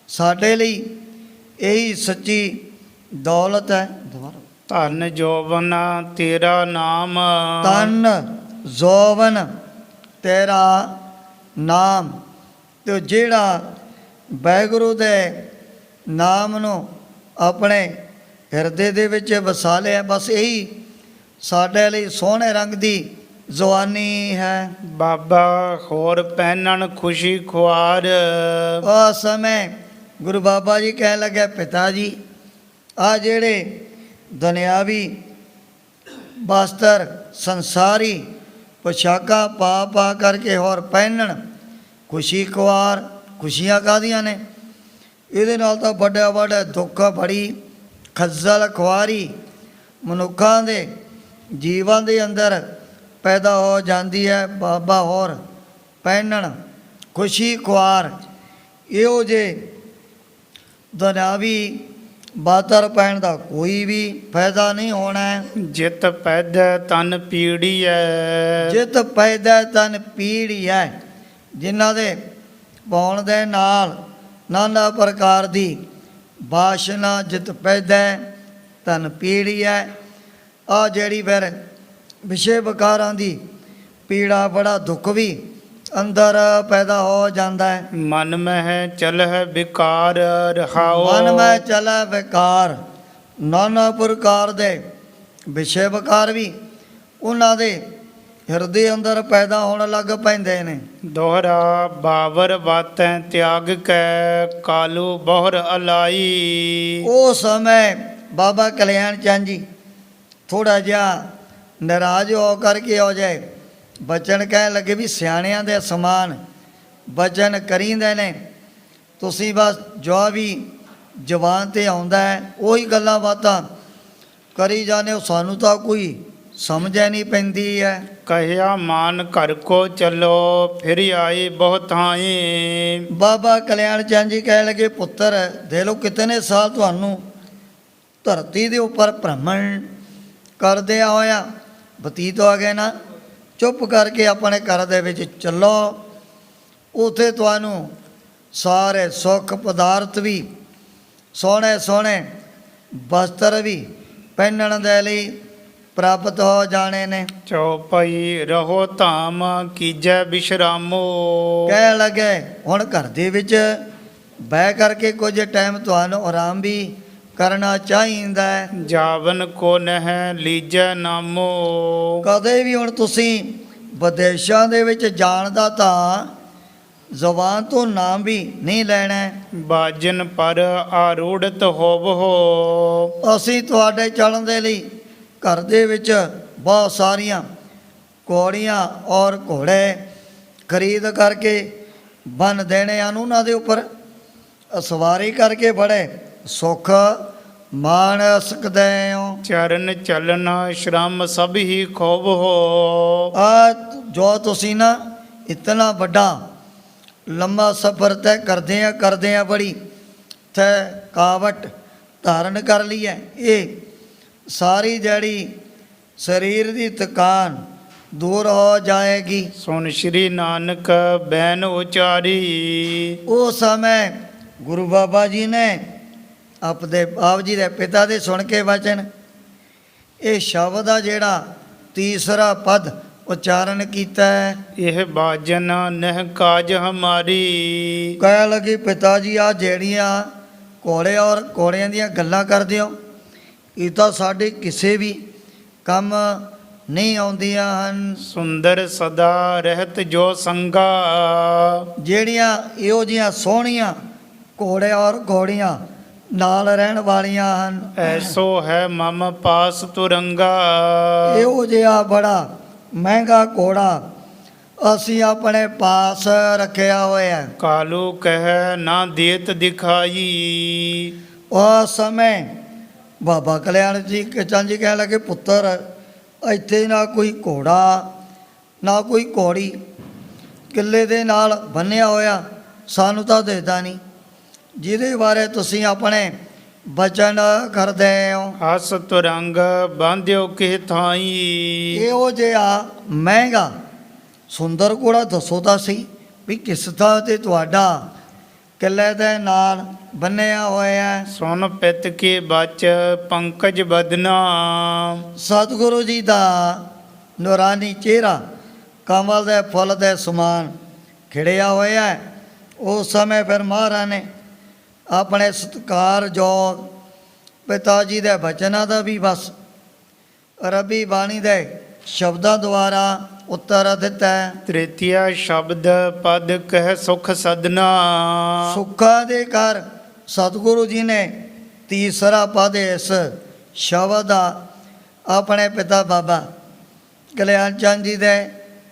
ਸਾਡੇ ਲਈ ਇਹੀ ਸੱਚੀ ਦੌਲਤ ਹੈ। ਦੁਬਾਰਾ ਧਨ ਜੋਬਨ ਤੇਰਾ ਨਾਮ, ਤਨ ਜੋਵਨ ਤੇਰਾ ਨਾਮ, ਤੇ ਜਿਹੜਾ ਵਾਹਿਗੁਰੂ ਦੇ ਨਾਮ ਨੂੰ ਆਪਣੇ ਹਿਰਦੇ ਦੇ ਵਿੱਚ ਵਸਾ ਲਿਆ, ਬਸ ਇਹੀ ਸਾਡੇ ਲਈ ਸੋਹਣੇ ਰੰਗ ਦੀ ਜਵਾਨੀ ਹੈ। ਬਾਬਾ ਹੋਰ ਪਹਿਨਣ ਖੁਸ਼ੀ ਖੁਆਰ, ਉਸ ਸਮੇਂ ਗੁਰੂ ਬਾਬਾ ਜੀ ਕਹਿਣ ਲੱਗੇ, ਪਿਤਾ ਜੀ ਆ ਜਿਹੜੇ ਦੁਨਿਆਵੀ ਬਸਤਰ ਸੰਸਾਰੀ ਪੁਸ਼ਾਕਾਂ ਪਾ ਪਾ ਕਰਕੇ ਹੋਰ ਪਹਿਨਣ ਖੁਸ਼ੀ ਖੁਆਰ, ਖੁਸ਼ੀਆਂ ਕਾਹਦੀਆਂ ਨੇ? ਇਹਦੇ ਨਾਲ ਤਾਂ ਵੱਡਾ ਵੱਡਾ ਦੁੱਖ, ਬੜੀ ਖੱਜਲ ਖੁਆਰੀ ਮਨੁੱਖਾਂ ਦੇ ਜੀਵਨ ਦੇ ਅੰਦਰ ਪੈਦਾ ਹੋ ਜਾਂਦੀ ਹੈ। ਬਾਬਾ ਹੋਰ ਪਹਿਨਣ ਖੁਸ਼ੀ ਖੁਆਰ, ਇਹੋ ਜਿਹੇ ਦੁਨਿਆਵੀ ਬਾਤਰ ਪੈਣ ਦਾ ਕੋਈ ਵੀ ਫਾਇਦਾ ਨਹੀਂ ਹੋਣਾ। ਜਿਤ ਪੈਦਾ ਤਨ ਪੀੜੀ ਹੈ, ਜਿਤ ਪੈਦਾ ਤਨ ਪੀੜੀ ਹੈ, ਜਿਨ੍ਹਾਂ ਦੇ ਪਾਉਣ ਦੇ ਨਾਲ ਨਾਨਾ ਪ੍ਰਕਾਰ ਦੀ ਬਾਸ਼ਨਾ ਜਿਤ ਪੈਦਾ ਤਨ ਪੀੜੀ ਹੈ। ਆ ਜਿਹੜੀ ਫਿਰ ਵਿਸ਼ੇ ਵਿਕਾਰਾਂ ਦੀ ਪੀੜਾ, ਬੜਾ ਦੁੱਖ ਵੀ ਅੰਦਰ ਪੈਦਾ ਹੋ ਜਾਂਦਾ ਹੈ। ਮਨ ਮਹਿ ਚਲਹਿ ਵਿਕਾਰ ਰਹਾਓ, ਮਨ ਮੈਂ ਚਲੈ ਵਿਕਾਰ, ਨਾਨਾ ਪ੍ਰਕਾਰ ਦੇ ਵਿਸ਼ੇ ਵਿਕਾਰ ਵੀ ਉਹਨਾਂ ਦੇ ਹਿਰਦੇ ਅੰਦਰ ਪੈਦਾ ਹੋਣ ਲੱਗ ਪੈਂਦੇ ਨੇ। ਦੋਹਰਾ ਬਾਵਰ ਬਾਤੈ ਤਿਆਗ ਕੈ, ਕਾਲੂ ਬਹੁਰ ਅਲਾਈ। ਉਹ ਸਮੇਂ ਬਾਬਾ ਕਲਿਆਣ ਚੰਦ ਜੀ ਥੋੜਾ ਜਿਹਾ ਨਾਰਾਜ਼ ਹੋ ਕਰਕੇ ਹੋ ਜਾਏ, ਬਚਨ ਕਹਿਣ ਲੱਗੇ ਵੀ ਸਿਆਣਿਆਂ ਦੇ ਸਮਾਨ ਬਚਨ ਕਰੀਂਦੇ ਨੇ, ਤੁਸੀਂ ਬਸ ਜੋ ਵੀ ਜ਼ੁਬਾਨ 'ਤੇ ਆਉਂਦਾ ਹੈ ਉਹੀ ਗੱਲਾਂ ਬਾਤਾਂ ਕਰੀ ਜਾਂਦੇ ਹੋ, ਸਾਨੂੰ ਤਾਂ ਕੋਈ ਸਮਝ ਹੀ ਨਹੀਂ ਪੈਂਦੀ ਹੈ। ਕਹਿਆ ਮਾਨ ਘਰ ਕੋ ਚੱਲੋ ਫਿਰ ਆਏ ਬਹੁ ਥਾਈ। ਬਾਬਾ ਕਲਿਆਣ ਚੰਦ ਜੀ ਕਹਿਣ ਲੱਗੇ, ਪੁੱਤਰ ਦੇ ਲੋ ਕਿਤਨੇ ਸਾਲ ਤੁਹਾਨੂੰ ਧਰਤੀ ਦੇ ਉੱਪਰ ਭ੍ਰਮਣ ਕਰਦੇ ਹੋਇਆ ਬਤੀਤ ਹੋ ਗਏ ਨਾ। ਚੁੱਪ ਕਰਕੇ ਆਪਣੇ ਘਰ ਦੇ ਵਿੱਚ ਚੱਲੋ, ਉਥੇ ਤੁਹਾਨੂੰ ਸਾਰੇ ਸੁੱਖ ਪਦਾਰਥ ਵੀ, ਸੋਹਣੇ ਸੋਹਣੇ ਵਸਤਰ ਵੀ ਪਹਿਨਣ ਦੇ ਲਈ ਪ੍ਰਾਪਤ ਹੋ ਜਾਣੇ ਨੇ। ਚੌਪਈ ਰਹੋ ਧਾਮ ਕੀਜੈ ਬਿਸ਼ਰਾਮੋ। ਕਹਿ ਲੱਗੇ ਹੁਣ ਘਰ ਦੇ ਵਿੱਚ ਬਹਿ ਕਰਕੇ ਕੁਝ ਟਾਈਮ ਤੁਹਾਨੂੰ ਆਰਾਮ ਵੀ ਕਰਨਾ ਚਾਹੀਦਾ ਹੈ। ਜਾਵਨ ਕੋ ਨਹਿ ਲੀਜੈ ਨਾਮੋ। ਕਦੇ ਵੀ ਹੁਣ ਤੁਸੀਂ ਵਿਦੇਸ਼ਾਂ ਦੇ ਵਿੱਚ ਜਾਣ ਦਾ ਤਾਂ ਜ਼ੁਬਾਨ ਤੋਂ ਨਾਮ ਵੀ ਨਹੀਂ ਲੈਣਾ। ਬਾਜਨ ਪਰ ਆਰੂੜਤ ਹੋਵੋ। ਅਸੀਂ ਤੁਹਾਡੇ ਚੱਲਣ ਦੇ ਲਈ ਘਰ ਦੇ ਵਿੱਚ ਬਹੁਤ ਸਾਰੀਆਂ ਘੋੜੀਆਂ ਔਰ ਘੋੜੇ ਖਰੀਦ ਕਰਕੇ ਬੰਨ ਦੇਣੇ ਹਨ, ਉਹਨਾਂ ਦੇ ਉੱਪਰ ਸਵਾਰੀ ਕਰਕੇ ਬੜੇ ਸੁੱਖ ਮਾਣ ਸਕਦੇ ਹੋ। ਚਰਨ ਚਲਨ ਸ਼ਰਮ ਸਭ ਹੀ ਖੋਵੋ। ਆ ਜੋ ਤੁਸੀਂ ਨਾ ਇਤਨਾ ਵੱਡਾ ਲੰਮਾ ਸਫ਼ਰ ਤੈਅ ਕਰਦੇ ਆ ਬੜੀ ਥਕਾਵਟ ਧਾਰਨ ਕਰ ਲਈ ਹੈ। ਇਹ ਸਾਰੀ ਜਿਹੜੀ ਸਰੀਰ ਦੀ ਥਕਾਨ ਦੂਰ ਹੋ ਜਾਏਗੀ। ਸੁਨ ਸ਼੍ਰੀ ਨਾਨਕ ਬੈਨ ਉਚਾਰੀ। ਉਹ ਸਮੇਂ ਗੁਰੂ ਬਾਬਾ ਜੀ ਨੇ ਆਪਣੇ ਆਪ ਜੀ ਦੇ ਪਿਤਾ ਦੇ ਸੁਣ ਕੇ ਵਚਨ, ਇਹ ਸ਼ਬਦ ਆ ਜਿਹੜਾ ਤੀਸਰਾ ਪਦ ਉਚਾਰਨ ਕੀਤਾ ਹੈ। ਇਹ ਬਾਜਨ ਨਹਿ ਕਾਜ ਹਮਾਰੀ। ਕਹਿ ਲੱਗੀ, ਪਿਤਾ ਜੀ ਆ ਜਿਹੜੀਆਂ ਘੋੜੇ ਔਰ ਘੋੜਿਆਂ ਦੀਆਂ ਗੱਲਾਂ ਕਰਦੇ ਹੋ, ਇਹ ਤਾਂ ਸਾਡੇ ਕਿਸੇ ਵੀ ਕੰਮ ਨਹੀਂ ਆਉਂਦੀਆਂ ਹਨ। ਸੁੰਦਰ ਸਦਾ ਰਹਿਤ ਜੋ ਸੰਗਾ। ਜਿਹੜੀਆਂ ਇਹੋ ਜਿਹੀਆਂ ਸੋਹਣੀਆਂ ਘੋੜੇ ਔਰ ਘੋੜੀਆਂ ਨਾਲ ਰਹਿਣ ਵਾਲੀਆਂ ਹਨ, ਐਸੋ ਹੈ ਮਮ ਪਾਸ ਤੁਰੰਗਾ। ਇਹੋ ਜਿਹਾ ਬੜਾ ਮਹਿੰਗਾ ਘੋੜਾ ਅਸੀਂ ਆਪਣੇ ਪਾਸ ਰੱਖਿਆ ਹੋਇਆ। ਕਾਲੂ ਕਹਿ ਨਾ ਦੇਤ ਦਿਖਾਈ। ਉਸ ਸਮੇਂ ਬਾਬਾ ਕਲਿਆਣ ਜੀ ਚੰਦ ਜੀ ਕਹਿਣ ਲੱਗੇ, ਪੁੱਤਰ ਇੱਥੇ ਨਾ ਕੋਈ ਘੋੜਾ ਨਾ ਕੋਈ ਘੋੜੀ ਕਿੱਲੇ ਦੇ ਨਾਲ ਬੰਨਿਆ ਹੋਇਆ ਸਾਨੂੰ ਤਾਂ ਦਿਖਦਾ ਨਹੀਂ, ਜਿਹਦੇ ਬਾਰੇ ਤੁਸੀਂ ਆਪਣੇ ਬਚਨ ਕਰਦੇ ਹੋ। ਹਸ ਤੁਰੰਗ ਬਾਂਧਿਓ ਕਿਹ ਥਾਈ। ਇਹੋ ਜਿਹਾ ਮਹਿੰਗਾ ਸੁੰਦਰ ਘੋੜਾ ਦੱਸੋ ਤਾਂ ਸਹੀ ਵੀ ਕਿਸ ਥਾਂ ਤੇ ਤੁਹਾਡਾ ਕਿੱਲੇ ਦੇ ਨਾਲ ਬੰਨਿਆ ਹੋਇਆ। ਸੁਨ ਪਿਤ ਕੇ ਬਚ ਪੰਕਜ ਬਦਨਾ। ਸਤਿਗੁਰੂ ਜੀ ਦਾ ਨੂਰਾਨੀ ਚਿਹਰਾ ਕਮਲ ਦੇ ਫੁੱਲ ਦੇ ਸਮਾਨ ਖਿੜਿਆ ਹੋਇਆ ਹੈ। ਉਸ ਸਮੇਂ ਫਿਰ ਮਹਾਰਾਜ ਨੇ ਆਪਣੇ ਸਤਿਕਾਰਯੋਗ ਪਿਤਾ ਜੀ ਦੇ ਬਚਨਾਂ ਦਾ ਵੀ ਬਸ ਰੱਬੀ ਬਾਣੀ ਦੇ ਸ਼ਬਦਾਂ ਦੁਆਰਾ ਉੱਤਰ ਦਿੱਤਾ ਹੈ। ਤ੍ਰਿਤੀਆ ਸ਼ਬਦ ਪਦ ਕਹਿ ਸੁਖ ਸਦਨਾ। ਸੁੱਖਾਂ ਦੇ ਘਰ ਸਤਿਗੁਰੂ ਜੀ ਨੇ ਤੀਸਰਾ ਪਦ ਇਸ ਸ਼ਬਦ ਦਾ ਆਪਣੇ ਪਿਤਾ ਬਾਬਾ ਕਲਿਆਣ ਚੰਦ ਜੀ ਦੇ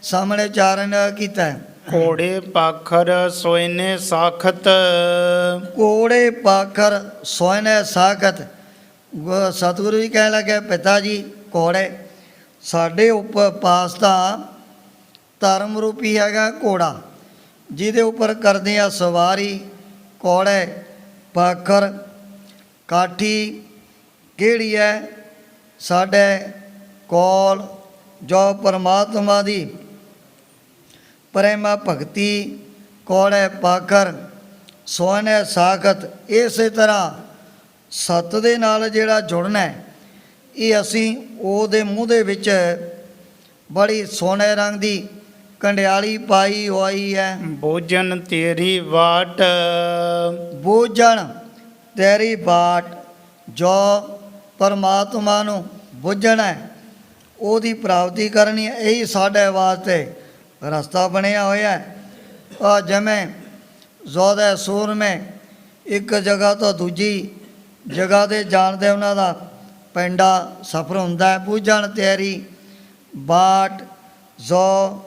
ਸਾਹਮਣੇ ਉਚਾਰਨ ਕੀਤਾ ਹੈ। ਘੋੜੇ ਪਾਖਰ ਸੋਇਨੇ ਸਾਖਤ। ਘੋੜੇ ਪਾਖਰ ਸੋਇਨੇ ਸਾਖਤ। ਸਤਿਗੁਰੂ ਜੀ ਕਹਿਣ ਲੱਗੇ, ਪਿਤਾ ਜੀ ਘੋੜੇ ਸਾਡੇ ਉੱਪਰ ਪਾਸ ਦਾ ਧਰਮ ਰੂਪੀ ਹੈਗਾ ਘੋੜਾ, ਜਿਹਦੇ ਉੱਪਰ ਕਰਦੇ ਆ ਸਵਾਰੀ। ਘੋੜੇ ਪਾਖਰ ਕਾਠੀ ਕਿਹੜੀ ਹੈ ਸਾਡੇ ਕੋਲ, ਜੋ ਪਰਮਾਤਮਾ ਦੀ ਪ੍ਰੇਮਾ ਭਗਤੀ ਘੋੜੇ ਪਾਖਰ ਸੋਹਣੇ ਸਾਖਤ। ਇਸੇ ਤਰ੍ਹਾਂ ਸੱਤ ਦੇ ਨਾਲ ਜਿਹੜਾ ਜੁੜਨਾ ਹੈ, ਇਹ ਅਸੀਂ ਉਹਦੇ ਮੂੰਹ ਦੇ ਵਿੱਚ ਬੜੀ ਸੋਹਣੇ ਰੰਗ ਦੀ ਕੰਡਿਆਲੀ ਪਾਈ ਹੋਈ ਹੈ। ਭੋਜਨ ਤੇਰੀ ਵਾਟ। ਬੂਝਣ ਤੇਰੀ ਬਾਟ, ਜੋ ਪਰਮਾਤਮਾ ਨੂੰ ਬੁੱਝਣਾ ਹੈ ਉਹਦੀ ਪ੍ਰਾਪਤੀ ਕਰਨੀ ਹੈ, ਇਹੀ ਸਾਡੇ ਵਾਸਤੇ ਰਸਤਾ ਬਣਿਆ ਹੋਇਆ ਹੈ। ਆ ਜਿਵੇਂ ਜ਼ੋਦੇ ਸੂਰਮੇ ਇੱਕ ਜਗ੍ਹਾ ਤੋਂ ਦੂਜੀ ਜਗ੍ਹਾ 'ਤੇ ਜਾਣ ਦੇ ਉਹਨਾਂ ਦਾ ਪੈਂਡਾ ਸਫ਼ਰ ਹੁੰਦਾ ਹੈ। ਬੁੱਝਣ ਤੇਰੀ ਬਾਟ, ਜੋ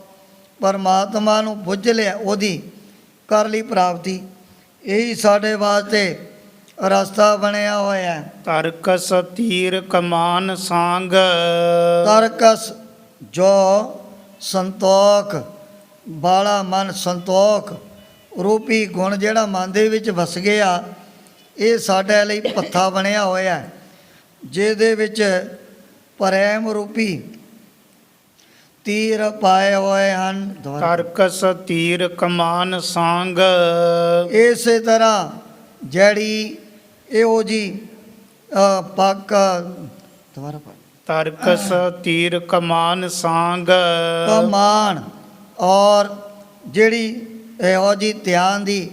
ਪਰਮਾਤਮਾ ਨੂੰ ਬੁੱਝ ਲਿਆ ਉਹਦੀ ਕਰ ਲਈ ਪ੍ਰਾਪਤੀ, ਇਹੀ ਸਾਡੇ ਵਾਸਤੇ ਰਸਤਾ ਬਣਿਆ ਹੋਇਆ ਹੈ। ਤਰਕਸ ਤੀਰ ਕਮਾਨ ਸਾੰਗ ਤਰਕਸ ਜੋ ਸੰਤੋਖ ਬਾਲਾ ਮਨ, ਸੰਤੋਖ ਰੂਪੀ ਗੁਣ ਜਿਹੜਾ ਮਨ ਦੇ ਵਿੱਚ ਵਸ ਗਿਆ, ਇਹ ਸਾਡੇ ਲਈ ਪੱਥਾ ਬਣਿਆ ਹੋਇਆ ਹੈ, ਜਿਹਦੇ ਵਿੱਚ ਪ੍ਰੇਮ ਰੂਪੀ ਤੀਰ ਪਾਏ ਹੋਏ ਹਨ। ਤਰਕਸ ਤੀਰ ਕਮਾਨ ਸਾੰਗ ਇਸੇ ਤਰ੍ਹਾਂ ਜਿਹੜੀ ਇਹੋ ਜੀ ਪੱਕ ਦੁਬਾਰਾ ਪੜ੍ਹ। ਤਰਕਸ ਤੀਰ ਕਮਾਨ ਸਾੰਗ ਕਮਾਨ ਔਰ ਜਿਹੜੀ ਇਹੋ ਜੀ ਧਿਆਨ ਦੀ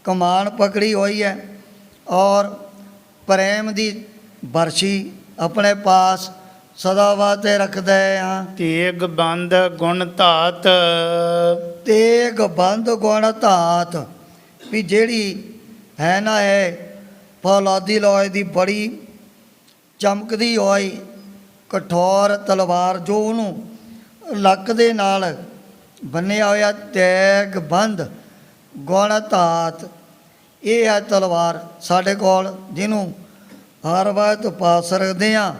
ਕਮਾਨ ਪਕੜੀ ਹੋਈ ਹੈ, ਔਰ ਪ੍ਰੇਮ ਦੀ ਬਰਸ਼ੀ ਆਪਣੇ ਪਾਸ ਸਦਾ ਵਾਸਤੇ ਰੱਖਦੇ ਹਾਂ। ਤੇਗ ਬੰਦ ਗੁਣ ਧਾਤ ਤੇਗ ਬੰਦ ਗੁਣ ਧਾਤ, ਵੀ ਜਿਹੜੀ ਹੈ ਨਾ ਹੈ ਫੌਲਾਦੀ ਲੋਹੇ ਦੀ ਬੜੀ ਚਮਕਦੀ ਹੋਈ ਕਠੋਰ ਤਲਵਾਰ, ਜੋ ਉਹਨੂੰ ਲੱਕ ਦੇ ਨਾਲ ਬੰਨਿਆ ਹੋਇਆ ਤੇਗ ਬੰਦ ਗੁਣ ਧਾਤ, ਇਹ ਹੈ ਤਲਵਾਰ ਸਾਡੇ ਕੋਲ, ਜਿਹਨੂੰ ਹਰ ਵਕਤ ਪਾਸ ਰੱਖਦੇ ਹਾਂ।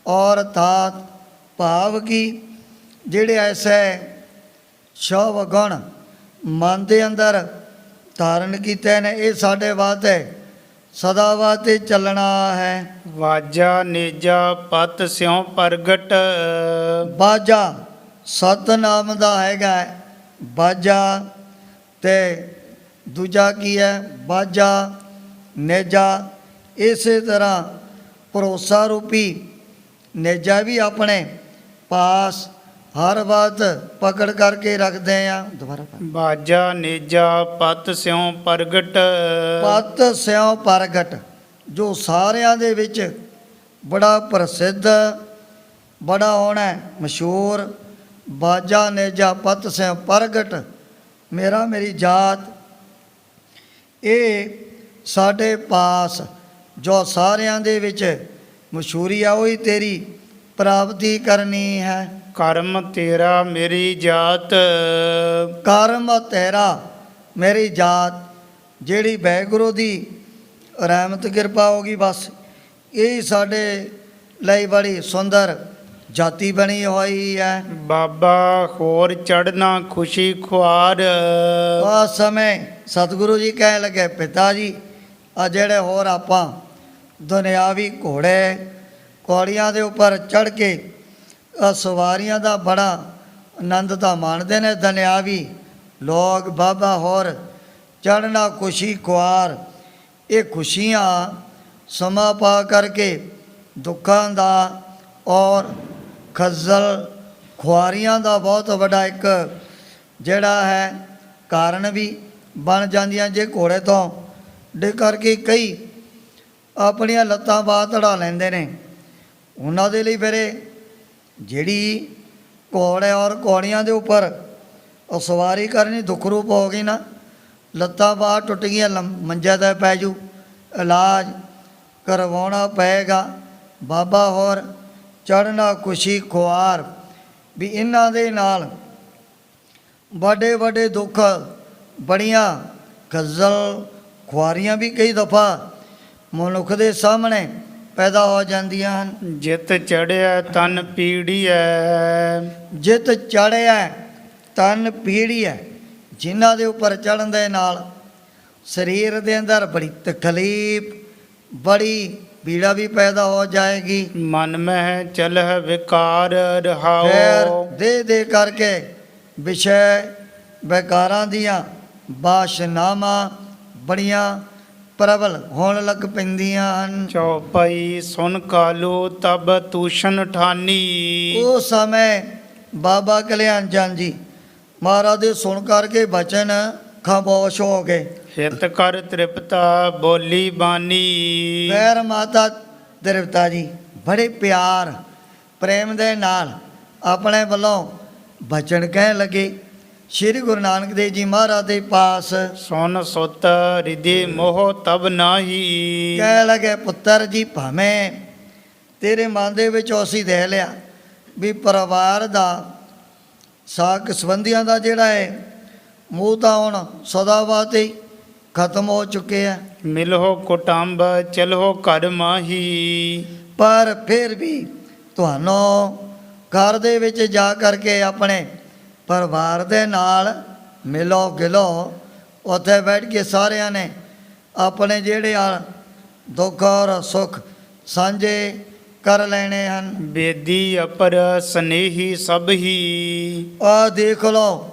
ਔਰ ਧਾਤ ਭਾਵ ਕਿ ਜਿਹੜੇ ਐਸੇ ਸ਼ਵ ਗੁਣ ਮਨ ਦੇ ਅੰਦਰ ਧਾਰਨ ਕੀਤੇ ਨੇ, ਇਹ ਸਾਡੇ ਵਾਸਤੇ ਸਦਾ ਵਾਸਤੇ ਚੱਲਣਾ ਹੈ। ਵਾਜਾ ਨੇਜਾ ਪਤ ਸਿਉ ਪ੍ਰਗਟ ਬਾਜਾ ਸਤਨਾਮ ਦਾ ਹੈਗਾ ਹੈ, ਬਾਜਾ ਤੇ ਦੂਜਾ ਕੀ ਹੈ ਬਾਜਾ ਨੇਜਾ। ਇਸੇ ਤਰ੍ਹਾਂ ਭਰੋਸਾ ਰੂਪੀ ਨੇਜਾ ਵੀ ਆਪਣੇ ਪਾਸ ਹਰ ਵਕਤ ਪਕੜ ਕਰਕੇ ਰੱਖਦੇ ਆ। ਦੁਬਾਰਾ ਵਾਜਾ ਨੇਜਾ ਪਤ ਸਿਉ ਪ੍ਰਗਟ ਪਤ ਸਿਉ ਪ੍ਰਗਟ, ਜੋ ਸਾਰਿਆਂ ਦੇ ਵਿੱਚ ਬੜਾ ਪ੍ਰਸਿੱਧ, ਬੜਾ ਹੋਣਾ ਮਸ਼ਹੂਰ। ਬਾਜਾ ਨੇਜਾ ਪਤ ਸਿਉ ਪ੍ਰਗਟ, ਮੇਰਾ ਮੇਰੀ ਜਾਤ, ਇਹ ਸਾਡੇ ਪਾਸ ਜੋ ਸਾਰਿਆਂ ਦੇ ਵਿੱਚ ਮਸ਼ਹੂਰੀ ਆ, ਉਹੀ ਤੇਰੀ ਪ੍ਰਾਪਤੀ ਕਰਨੀ ਹੈ। ਕਰਮ ਤੇਰਾ ਮੇਰੀ ਜਾਤ ਕਰਮ ਤੇਰਾ ਮੇਰੀ ਜਾਤ, ਜਿਹੜੀ ਵਾਹਿਗੁਰੂ ਦੀ ਰਹਿਮਤ ਕਿਰਪਾ ਹੋਗੀ, ਬਸ ਇਹ ਸਾਡੇ ਲਈ ਬੜੀ ਸੁੰਦਰ ਜਾਤੀ ਬਣੀ ਹੋਈ ਹੈ। ਬਾਬਾ ਹੋਰ ਚੜਨਾ ਖੁਸ਼ੀ ਖੁਆਰ ਉਸ ਸਮੇਂ ਸਤਿਗੁਰੂ ਜੀ ਕਹਿਣ ਲੱਗੇ, ਪਿਤਾ ਜੀ ਆ ਜਿਹੜੇ ਹੋਰ ਆਪਾਂ ਦੁਨਿਆਵੀ ਘੋੜੇ ਘੋੜੀਆਂ ਦੇ ਉੱਪਰ ਚੜ੍ਹ ਕੇ ਸਵਾਰੀਆਂ ਦਾ ਬੜਾ ਆਨੰਦ ਤਾਂ ਮਾਣਦੇ ਨੇ ਦੁਨਿਆਵੀ ਲੋਕ, ਬਾਬਾ ਹੋਰ ਚੜ੍ਹਨਾ ਖੁਸ਼ੀ ਖੁਆਰ, ਇਹ ਖੁਸ਼ੀਆਂ ਸਮਾਂ ਪਾ ਕਰਕੇ ਦੁੱਖਾਂ ਦਾ ਔਰ ਖੱਜ਼ਲ ਖੁਆਰੀਆਂ ਦਾ ਬਹੁਤ ਵੱਡਾ ਇੱਕ ਜਿਹੜਾ ਹੈ ਕਾਰਨ ਵੀ ਬਣ ਜਾਂਦੀਆਂ। ਜੇ ਘੋੜੇ ਤੋਂ ਡੇ ਕਰਕੇ ਕਈ ਆਪਣੀਆਂ ਲੱਤਾਂ ਬਾਹ ਧੜਾ ਲੈਂਦੇ ਨੇ, ਉਹਨਾਂ ਦੇ ਲਈ ਫਿਰ ਜਿਹੜੀ ਘੋੜੇ ਔਰ ਘੋੜੀਆਂ ਦੇ ਉੱਪਰ ਉਹ ਸਵਾਰੀ ਕਰਨੀ ਦੁੱਖ ਰੂਪ ਹੋ ਗਈ ਨਾ, ਲੱਤਾਂ ਬਾਹ ਟੁੱਟ ਗਈਆਂ, ਮੰਜੇ 'ਤੇ ਪੈ ਜੂ, ਇਲਾਜ ਕਰਵਾਉਣਾ ਪਏਗਾ। ਬਾਬਾ ਹੋਰ ਚੜ੍ਹਨਾ ਖੁਸ਼ੀ ਖੁਆਰ, ਵੀ ਇਹਨਾਂ ਦੇ ਨਾਲ ਵੱਡੇ ਵੱਡੇ ਦੁੱਖ, ਬੜੀਆਂ ਖੱਜ਼ਲ ਖੁਆਰੀਆਂ ਵੀ ਕਈ ਦਫਾ ਮਨੁੱਖ ਦੇ ਸਾਹਮਣੇ ਪੈਦਾ ਹੋ ਜਾਂਦੀਆਂ ਹਨ। ਜਿਤ ਚੜਿਆ ਤਨ ਪੀੜੀਐ ਜਿਤ ਚੜਿਆ ਤਨ ਪੀੜੀਐ, ਜਿਨ੍ਹਾਂ ਦੇ ਉੱਪਰ ਚੜ੍ਹਨ ਦੇ ਨਾਲ ਸਰੀਰ ਦੇ ਅੰਦਰ ਬੜੀ ਤਕਲੀਫ, ਬੜੀ ਪੀੜਾ ਵੀ ਪੈਦਾ ਹੋ ਜਾਏਗੀ। ਮਨ ਮਹਿ ਚਲਹਿ ਵਿਕਾਰ ਰਹਾਓ, ਫਿਰ ਦੇ ਕਰਕੇ ਵਿਸ਼ੇ ਵਿਕਾਰਾਂ ਦੀਆਂ ਬਾਸ਼ਨਾਵਾਂ ਬੜੀਆਂ ਪ੍ਰਬਲ ਹੋਣ ਲੱਗ ਪੈਂਦੀਆਂ ਹਨ। ਚੌਪਈ ਸੁਨ ਕਾਲੂ ਤਬ ਤੂਸ਼ਨ ਠਾਨੀ, ਉਸ ਸਮੇਂ ਬਾਬਾ ਕਲਿਆਣ ਚੰਦ ਜੀ ਮਹਾਰਾਜ ਦੇ ਸੁਣ ਕਰਕੇ ਬਚਨ ਖਾਮੋਸ਼ ਹੋ ਗਏ। ਹਿਤ ਕਰ ਤ੍ਰਿਪਤਾ ਬੋਲੀ ਬਾਨੀ, ਫਿਰ ਮਾਤਾ ਤ੍ਰਿਪਤਾ ਜੀ ਬੜੇ ਪਿਆਰ ਪ੍ਰੇਮ ਦੇ ਨਾਲ ਆਪਣੇ ਵੱਲੋਂ ਬਚਨ ਕਹਿਣ ਲੱਗੇ। ਸ਼੍ਰੀ ਗੁਰੂ ਨਾਨਕ ਦੇਵ ਜੀ ਮਹਾਰਾਜ ਦੇ ਪਾਸ ਸੁਨ ਸੁਤ ਰਿਧੀ ਮੋਹ ਤਬ ਨਾਹੀ, ਕਹਿ ਲਗੇ, ਪੁੱਤਰ ਜੀ ਭਾਵੇਂ ਤੇਰੇ ਮਨ ਦੇ ਵਿੱਚ ਅਸੀਂ ਦੇਖ ਲਿਆ ਵੀ ਪਰਿਵਾਰ ਦਾ ਸਾਕ ਸੰਬੰਧੀਆਂ ਦਾ ਜਿਹੜਾ ਹੈ ਮੂੰਹ ਤਾਂ ਹੁਣ ਸਦਾ ਵਾਸਤੇ ਖਤਮ ਹੋ ਚੁੱਕੇ ਆ। ਮਿਲਹੁ ਕੁਟੰਬ ਚਲਹੁ ਘਰ ਮਾਹੀ। ਪਰ ਫਿਰ ਵੀ ਤੁਹਾਨੂੰ ਘਰ ਦੇ ਵਿੱਚ ਜਾ ਕਰਕੇ ਆਪਣੇ ਪਰਿਵਾਰ ਦੇ ਨਾਲ ਮਿਲੋ ਗਿਲੋ, ਉੱਥੇ ਬੈਠ ਕੇ ਸਾਰਿਆਂ ਨੇ ਆਪਣੇ ਜਿਹੜੇ ਆ ਦੁੱਖ ਔਰ ਸੁੱਖ ਸਾਂਝੇ ਕਰ ਲੈਣੇ ਹਨ। ਬੇਦੀ ਅਪਰ ਸਨੇਹੀ ਸਭ ਹੀ। ਆ ਦੇਖ ਲਓ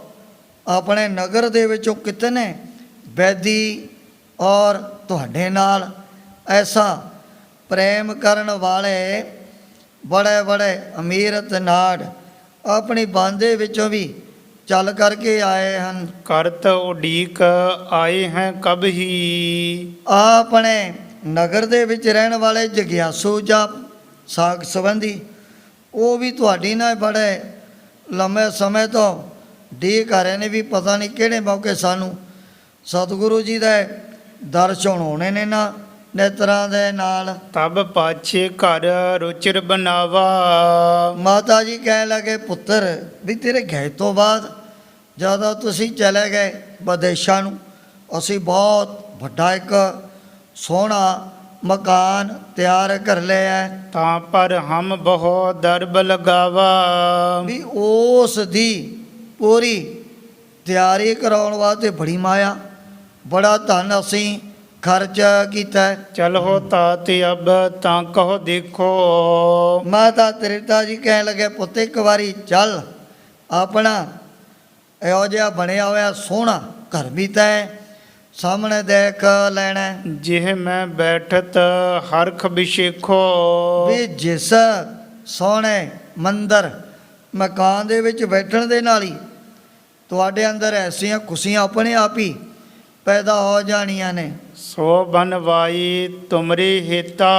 ਆਪਣੇ ਨਗਰ ਦੇ ਵਿੱਚੋਂ ਕਿਤਨੇ ਵੈਦੀ ਔਰ ਤੁਹਾਡੇ ਨਾਲ ਐਸਾ ਪ੍ਰੇਮ ਕਰਨ ਵਾਲੇ ਬੜੇ ਬੜੇ ਅਮੀਰ ਤਨਾੜ ਆਪਣੀ ਬਾਂਦੇ ਵਿੱਚੋਂ ਵੀ ਚੱਲ ਕਰਕੇ ਆਏ ਹਨ। ਕਰਤ ਉਡੀਕ ਆਏ ਹੈ ਕਬ ਹੀ। ਆਪਣੇ ਨਗਰ ਦੇ ਵਿੱਚ ਰਹਿਣ ਵਾਲੇ ਜਗਿਆਸੂ ਜਾਂ ਸਾਖ ਸੰਬੰਧੀ ਉਹ ਵੀ ਤੁਹਾਡੀ ਨਾਲ ਬੜੇ ਲੰਮੇ ਸਮੇਂ ਤੋਂ ਡੀਕ ਆ ਰਹੇ ਨੇ ਵੀ ਪਤਾ ਨਹੀਂ ਕਿਹੜੇ ਮੌਕੇ ਸਾਨੂੰ ਸਤਿਗੁਰੂ ਜੀ ਦੇ ਦਰਸ਼ਨ ਹੋਣੇ ਨੇ ਨਾ ਨੇਤਰਾਂ ਦੇ ਨਾਲ। ਤਬ ਪਾਛੇ ਘਰ ਰੁਚਿਰ ਬਨਾਵਾ। ਮਾਤਾ ਜੀ ਕਹਿਣ ਲੱਗੇ ਪੁੱਤਰ ਵੀ ਤੇਰੇ ਗਏ ਤੋਂ ਬਾਅਦ ਜਦੋਂ ਤੁਸੀਂ ਚਲੇ ਗਏ ਵਿਦੇਸ਼ਾਂ ਨੂੰ, ਅਸੀਂ ਬਹੁਤ ਵੱਡਾ ਇੱਕ ਸੋਹਣਾ ਮਕਾਨ ਤਿਆਰ ਕਰ ਲਿਆ ਤਾਂ ਪਰ ਹਮ ਬਹੁ ਦਰਬ ਲਗਾਵਾ। ਵੀ ਉਸ ਦੀ ਪੂਰੀ ਤਿਆਰੀ ਕਰਾਉਣ ਵਾਸਤੇ ਬੜੀ ਮਾਇਆ ਬੜਾ ਧਨ ਅਸੀਂ ਖਰਚ ਕੀਤਾ। ਚਲੋ ਤਾਤ ਅਬ ਤਾਂ ਕਹੋ ਦੇਖੋ। ਮਾਤਾ ਤ੍ਰਿਪਤਾ ਜੀ ਕਹਿਣ ਲੱਗੇ ਪੁੱਤ ਇੱਕ ਵਾਰੀ ਚੱਲ ਆਪਣਾ ਇਹੋ ਜਿਹਾ ਬਣਿਆ ਹੋਇਆ ਸੋਹਣਾ ਘਰ ਵੀ ਤੈ ਸਾਹਮਣੇ ਦੇਖ ਲੈਣਾ। ਜਿਹ ਮੈਂ ਬੈਠਤ ਹਰਖ ਬਿਸ਼ੇਖੋ। ਵੀ ਜਿਸ ਸੋਹਣੇ ਮੰਦਰ ਮਕਾਨ ਦੇ ਵਿੱਚ ਬੈਠਣ ਦੇ ਨਾਲ ਹੀ ਤੁਹਾਡੇ ਅੰਦਰ ਐਸੀਆਂ ਖੁਸ਼ੀਆਂ ਆਪਣੇ ਆਪ ਹੀ ਪੈਦਾ ਹੋ ਜਾਣੀਆਂ ਨੇ। ਸੋ ਬਨਵਾਈ ਤੁਮਰੇ ਹੇਤਾ।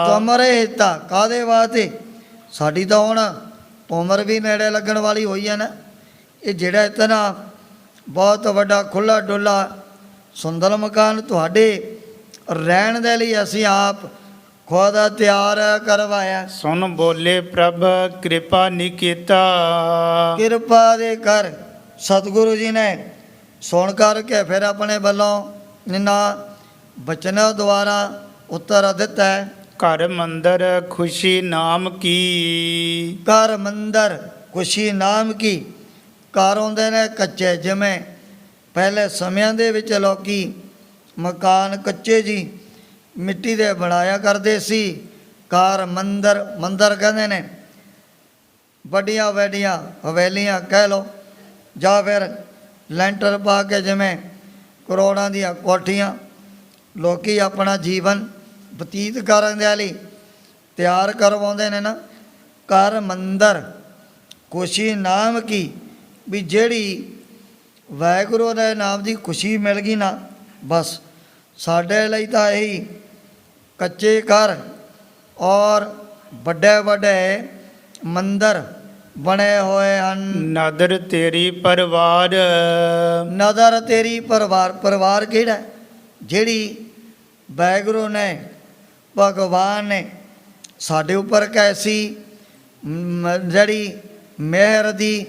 ਤੁਮਰੇ ਹਿੱਤਾ ਕਾਹਦੇ ਵਾਸਤੇ? ਸਾਡੀ ਤਾਂ ਹੁਣ ਉਮਰ ਵੀ ਨੇੜੇ ਲੱਗਣ ਵਾਲੀ ਹੋਈ ਹੈ ਨਾ। ਇਹ ਜਿਹੜਾ ਇਤਨਾ ਬਹੁਤ ਵੱਡਾ ਖੁੱਲ੍ਹਾ ਡੁੱਲਾ ਸੁੰਦਰ ਮਕਾਨ ਤੁਹਾਡੇ ਰਹਿਣ ਦੇ ਲਈ ਅਸੀਂ ਆਪ ਖੁਦ ਤਿਆਰ ਕਰਵਾਇਆ। ਸੁਨ ਬੋਲੇ ਪ੍ਰਭ ਕਿਰਪਾ ਨਿਕੇਤਾ। ਕਿਰਪਾ ਦੇ ਕਰ ਸਤਿਗੁਰੂ ਜੀ ਨੇ ਸੁਣ ਕਰਕੇ ਫਿਰ ਆਪਣੇ ਵੱਲੋਂ ਨਿਨਾ ਬਚਨਾਂ ਦੁਆਰਾ ਉੱਤਰ ਦਿੱਤਾ ਹੈ। ਘਰ ਮੰਦਰ ਖੁਸ਼ੀ ਨਾਮ ਕੀ। ਘਰ ਮੰਦਰ ਖੁਸ਼ੀ ਨਾਮ ਕੀ। ਘਰ ਹੁੰਦੇ ਨੇ ਕੱਚੇ, ਜਿਵੇਂ ਪਹਿਲੇ ਸਮਿਆਂ ਦੇ ਵਿੱਚ ਲੋਕੀ ਮਕਾਨ ਕੱਚੇ ਜੀ ਮਿੱਟੀ ਦੇ ਬਣਾਇਆ ਕਰਦੇ ਸੀ। ਘਰ ਮੰਦਰ, ਮੰਦਰ ਕਹਿੰਦੇ ਨੇ ਵੱਡੀਆਂ ਵੱਡੀਆਂ ਹਵੇਲੀਆਂ ਕਹਿ ਲਓ, ਜਾਂ ਫਿਰ ਲੈਂਟਰ ਪਾ ਕੇ ਜਿਵੇਂ ਕਰੋੜਾਂ ਦੀਆਂ ਕੋਠੀਆਂ ਲੋਕੀ ਆਪਣਾ ਜੀਵਨ ਬਤੀਤ ਕਰਨ ਦੇ ਲਈ ਤਿਆਰ ਕਰਵਾਉਂਦੇ ਨੇ ਨਾ। ਘਰ ਮੰਦਰ ਖੁਸ਼ੀ ਨਾਮ ਕੀ। ਵੀ ਜਿਹੜੀ ਵਾਹਿਗੁਰੂ ਦੇ ਨਾਮ ਦੀ ਖੁਸ਼ੀ ਮਿਲ ਗਈ ਨਾ, ਬਸ ਸਾਡੇ ਲਈ ਤਾਂ ਇਹੀ ਕੱਚੇ ਘਰ ਔਰ ਵੱਡੇ ਵੱਡੇ ਮੰਦਰ ਬਣੇ ਹੋਏ ਹਨ। ਨਦਰ ਤੇਰੀ ਪਰਵਾਰ। ਨਦਰ ਤੇਰੀ ਪਰਿਵਾਰ। ਪਰਿਵਾਰ ਕਿਹੜਾ? ਜਿਹੜੀ ਵਾਹਿਗੁਰੂ ਨੇ ਭਗਵਾਨ ਨੇ ਸਾਡੇ ਉੱਪਰ ਕੈਸੀ ਜਿਹੜੀ ਮਿਹਰ ਦੀ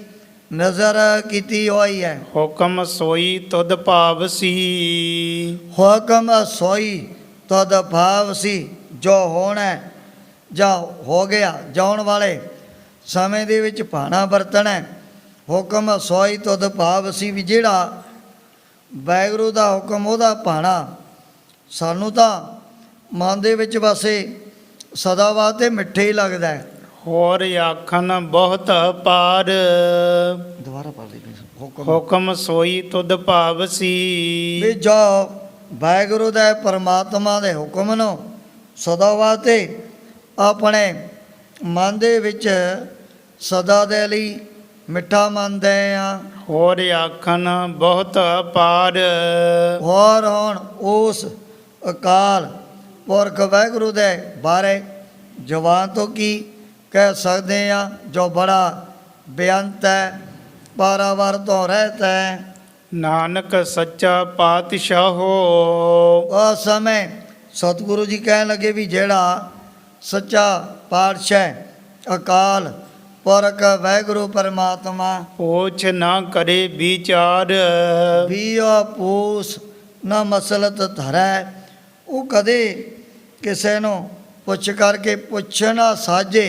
ਨਜ਼ਰ ਕੀਤੀ ਹੋਈ ਹੈ। ਹੁਕਮ ਸੋਈ ਤੁਧ ਭਾਵ ਸੀ। ਹੁਕਮ ਸੋਈ ਤਦ ਭਾਵ ਸੀ। ਜੋ ਹੋਣਾ ਜਾਂ ਹੋ ਗਿਆ, ਜਾਣ ਵਾਲੇ ਸਮੇਂ ਦੇ ਵਿੱਚ ਭਾਣਾ ਵਰਤਣਾ। ਹੁਕਮ ਸੋਈ ਤਦ ਭਾਵ ਸੀ ਵੀ ਜਿਹੜਾ ਵਾਹਿਗੁਰੂ ਦਾ ਹੁਕਮ ਉਹਦਾ ਭਾਣਾ ਸਾਨੂੰ ਤਾਂ ਮਨ ਦੇ ਵਿੱਚ ਵਸੇ ਸਦਾ ਵਾਸਤੇ ਮਿੱਠੇ ਹੀ ਲੱਗਦਾ ਹੈ। ਹੋਰ ਆਖਣ ਬਹੁਤ ਪਾਰ। ਦੁਬਾਰਾ ਪੜ੍ਹ ਲਈ ਹੁਕਮ ਹੁਕਮ ਸੋਈ ਤੁਧ ਭਾਵ ਸੀ। ਵੀ ਜੋ ਵਾਹਿਗੁਰੂ ਦੇ ਪਰਮਾਤਮਾ ਦੇ ਹੁਕਮ ਨੂੰ ਸਦਾ ਵਾਸਤੇ ਆਪਣੇ ਮਨ ਦੇ ਵਿੱਚ ਸਦਾ ਦੇ ਲਈ ਮਿੱਠਾ ਮੰਨਦੇ ਆ। ਹੋਰ ਆਖਣ ਬਹੁਤ ਪਾਰ। ਹੋਰ ਹੁਣ ਉਸ ਅਕਾਲ ਪੁਰਖ ਵਾਹਿਗੁਰੂ ਦੇ ਬਾਰੇ ਜਵਾਨ ਤੋਂ ਕੀ ਕਹਿ ਸਕਦੇ ਆ, ਜੋ ਬੜਾ ਬੇਅੰਤ ਹੈ, ਪਾਰਾਵਾਰ ਤੋਂ ਰਹਿਤ ਹੈ। ਨਾਨਕ ਸੱਚਾ ਪਾਤਸ਼ਾਹੋ। ਉਸ ਸਮੇਂ ਸਤਿਗੁਰੂ ਜੀ ਕਹਿਣ ਲੱਗੇ ਵੀ ਜਿਹੜਾ ਸੱਚਾ ਪਾਤਸ਼ਾਹ ਅਕਾਲ ਪੁਰਖ ਵਾਹਿਗੁਰੂ ਪਰਮਾਤਮਾ ਪੋਛ ਨਾ ਕਰੇ ਵਿਚਾਰ। ਵੀ ਉਹ ਪੂਸ ਨਾ ਮਸਲਤ ਧਰੈ। ਉਹ ਕਦੇ ਕਿਸੇ ਨੂੰ ਪੁੱਛ ਕਰਕੇ ਪੁੱਛ ਨਾ ਸਾਜੇ,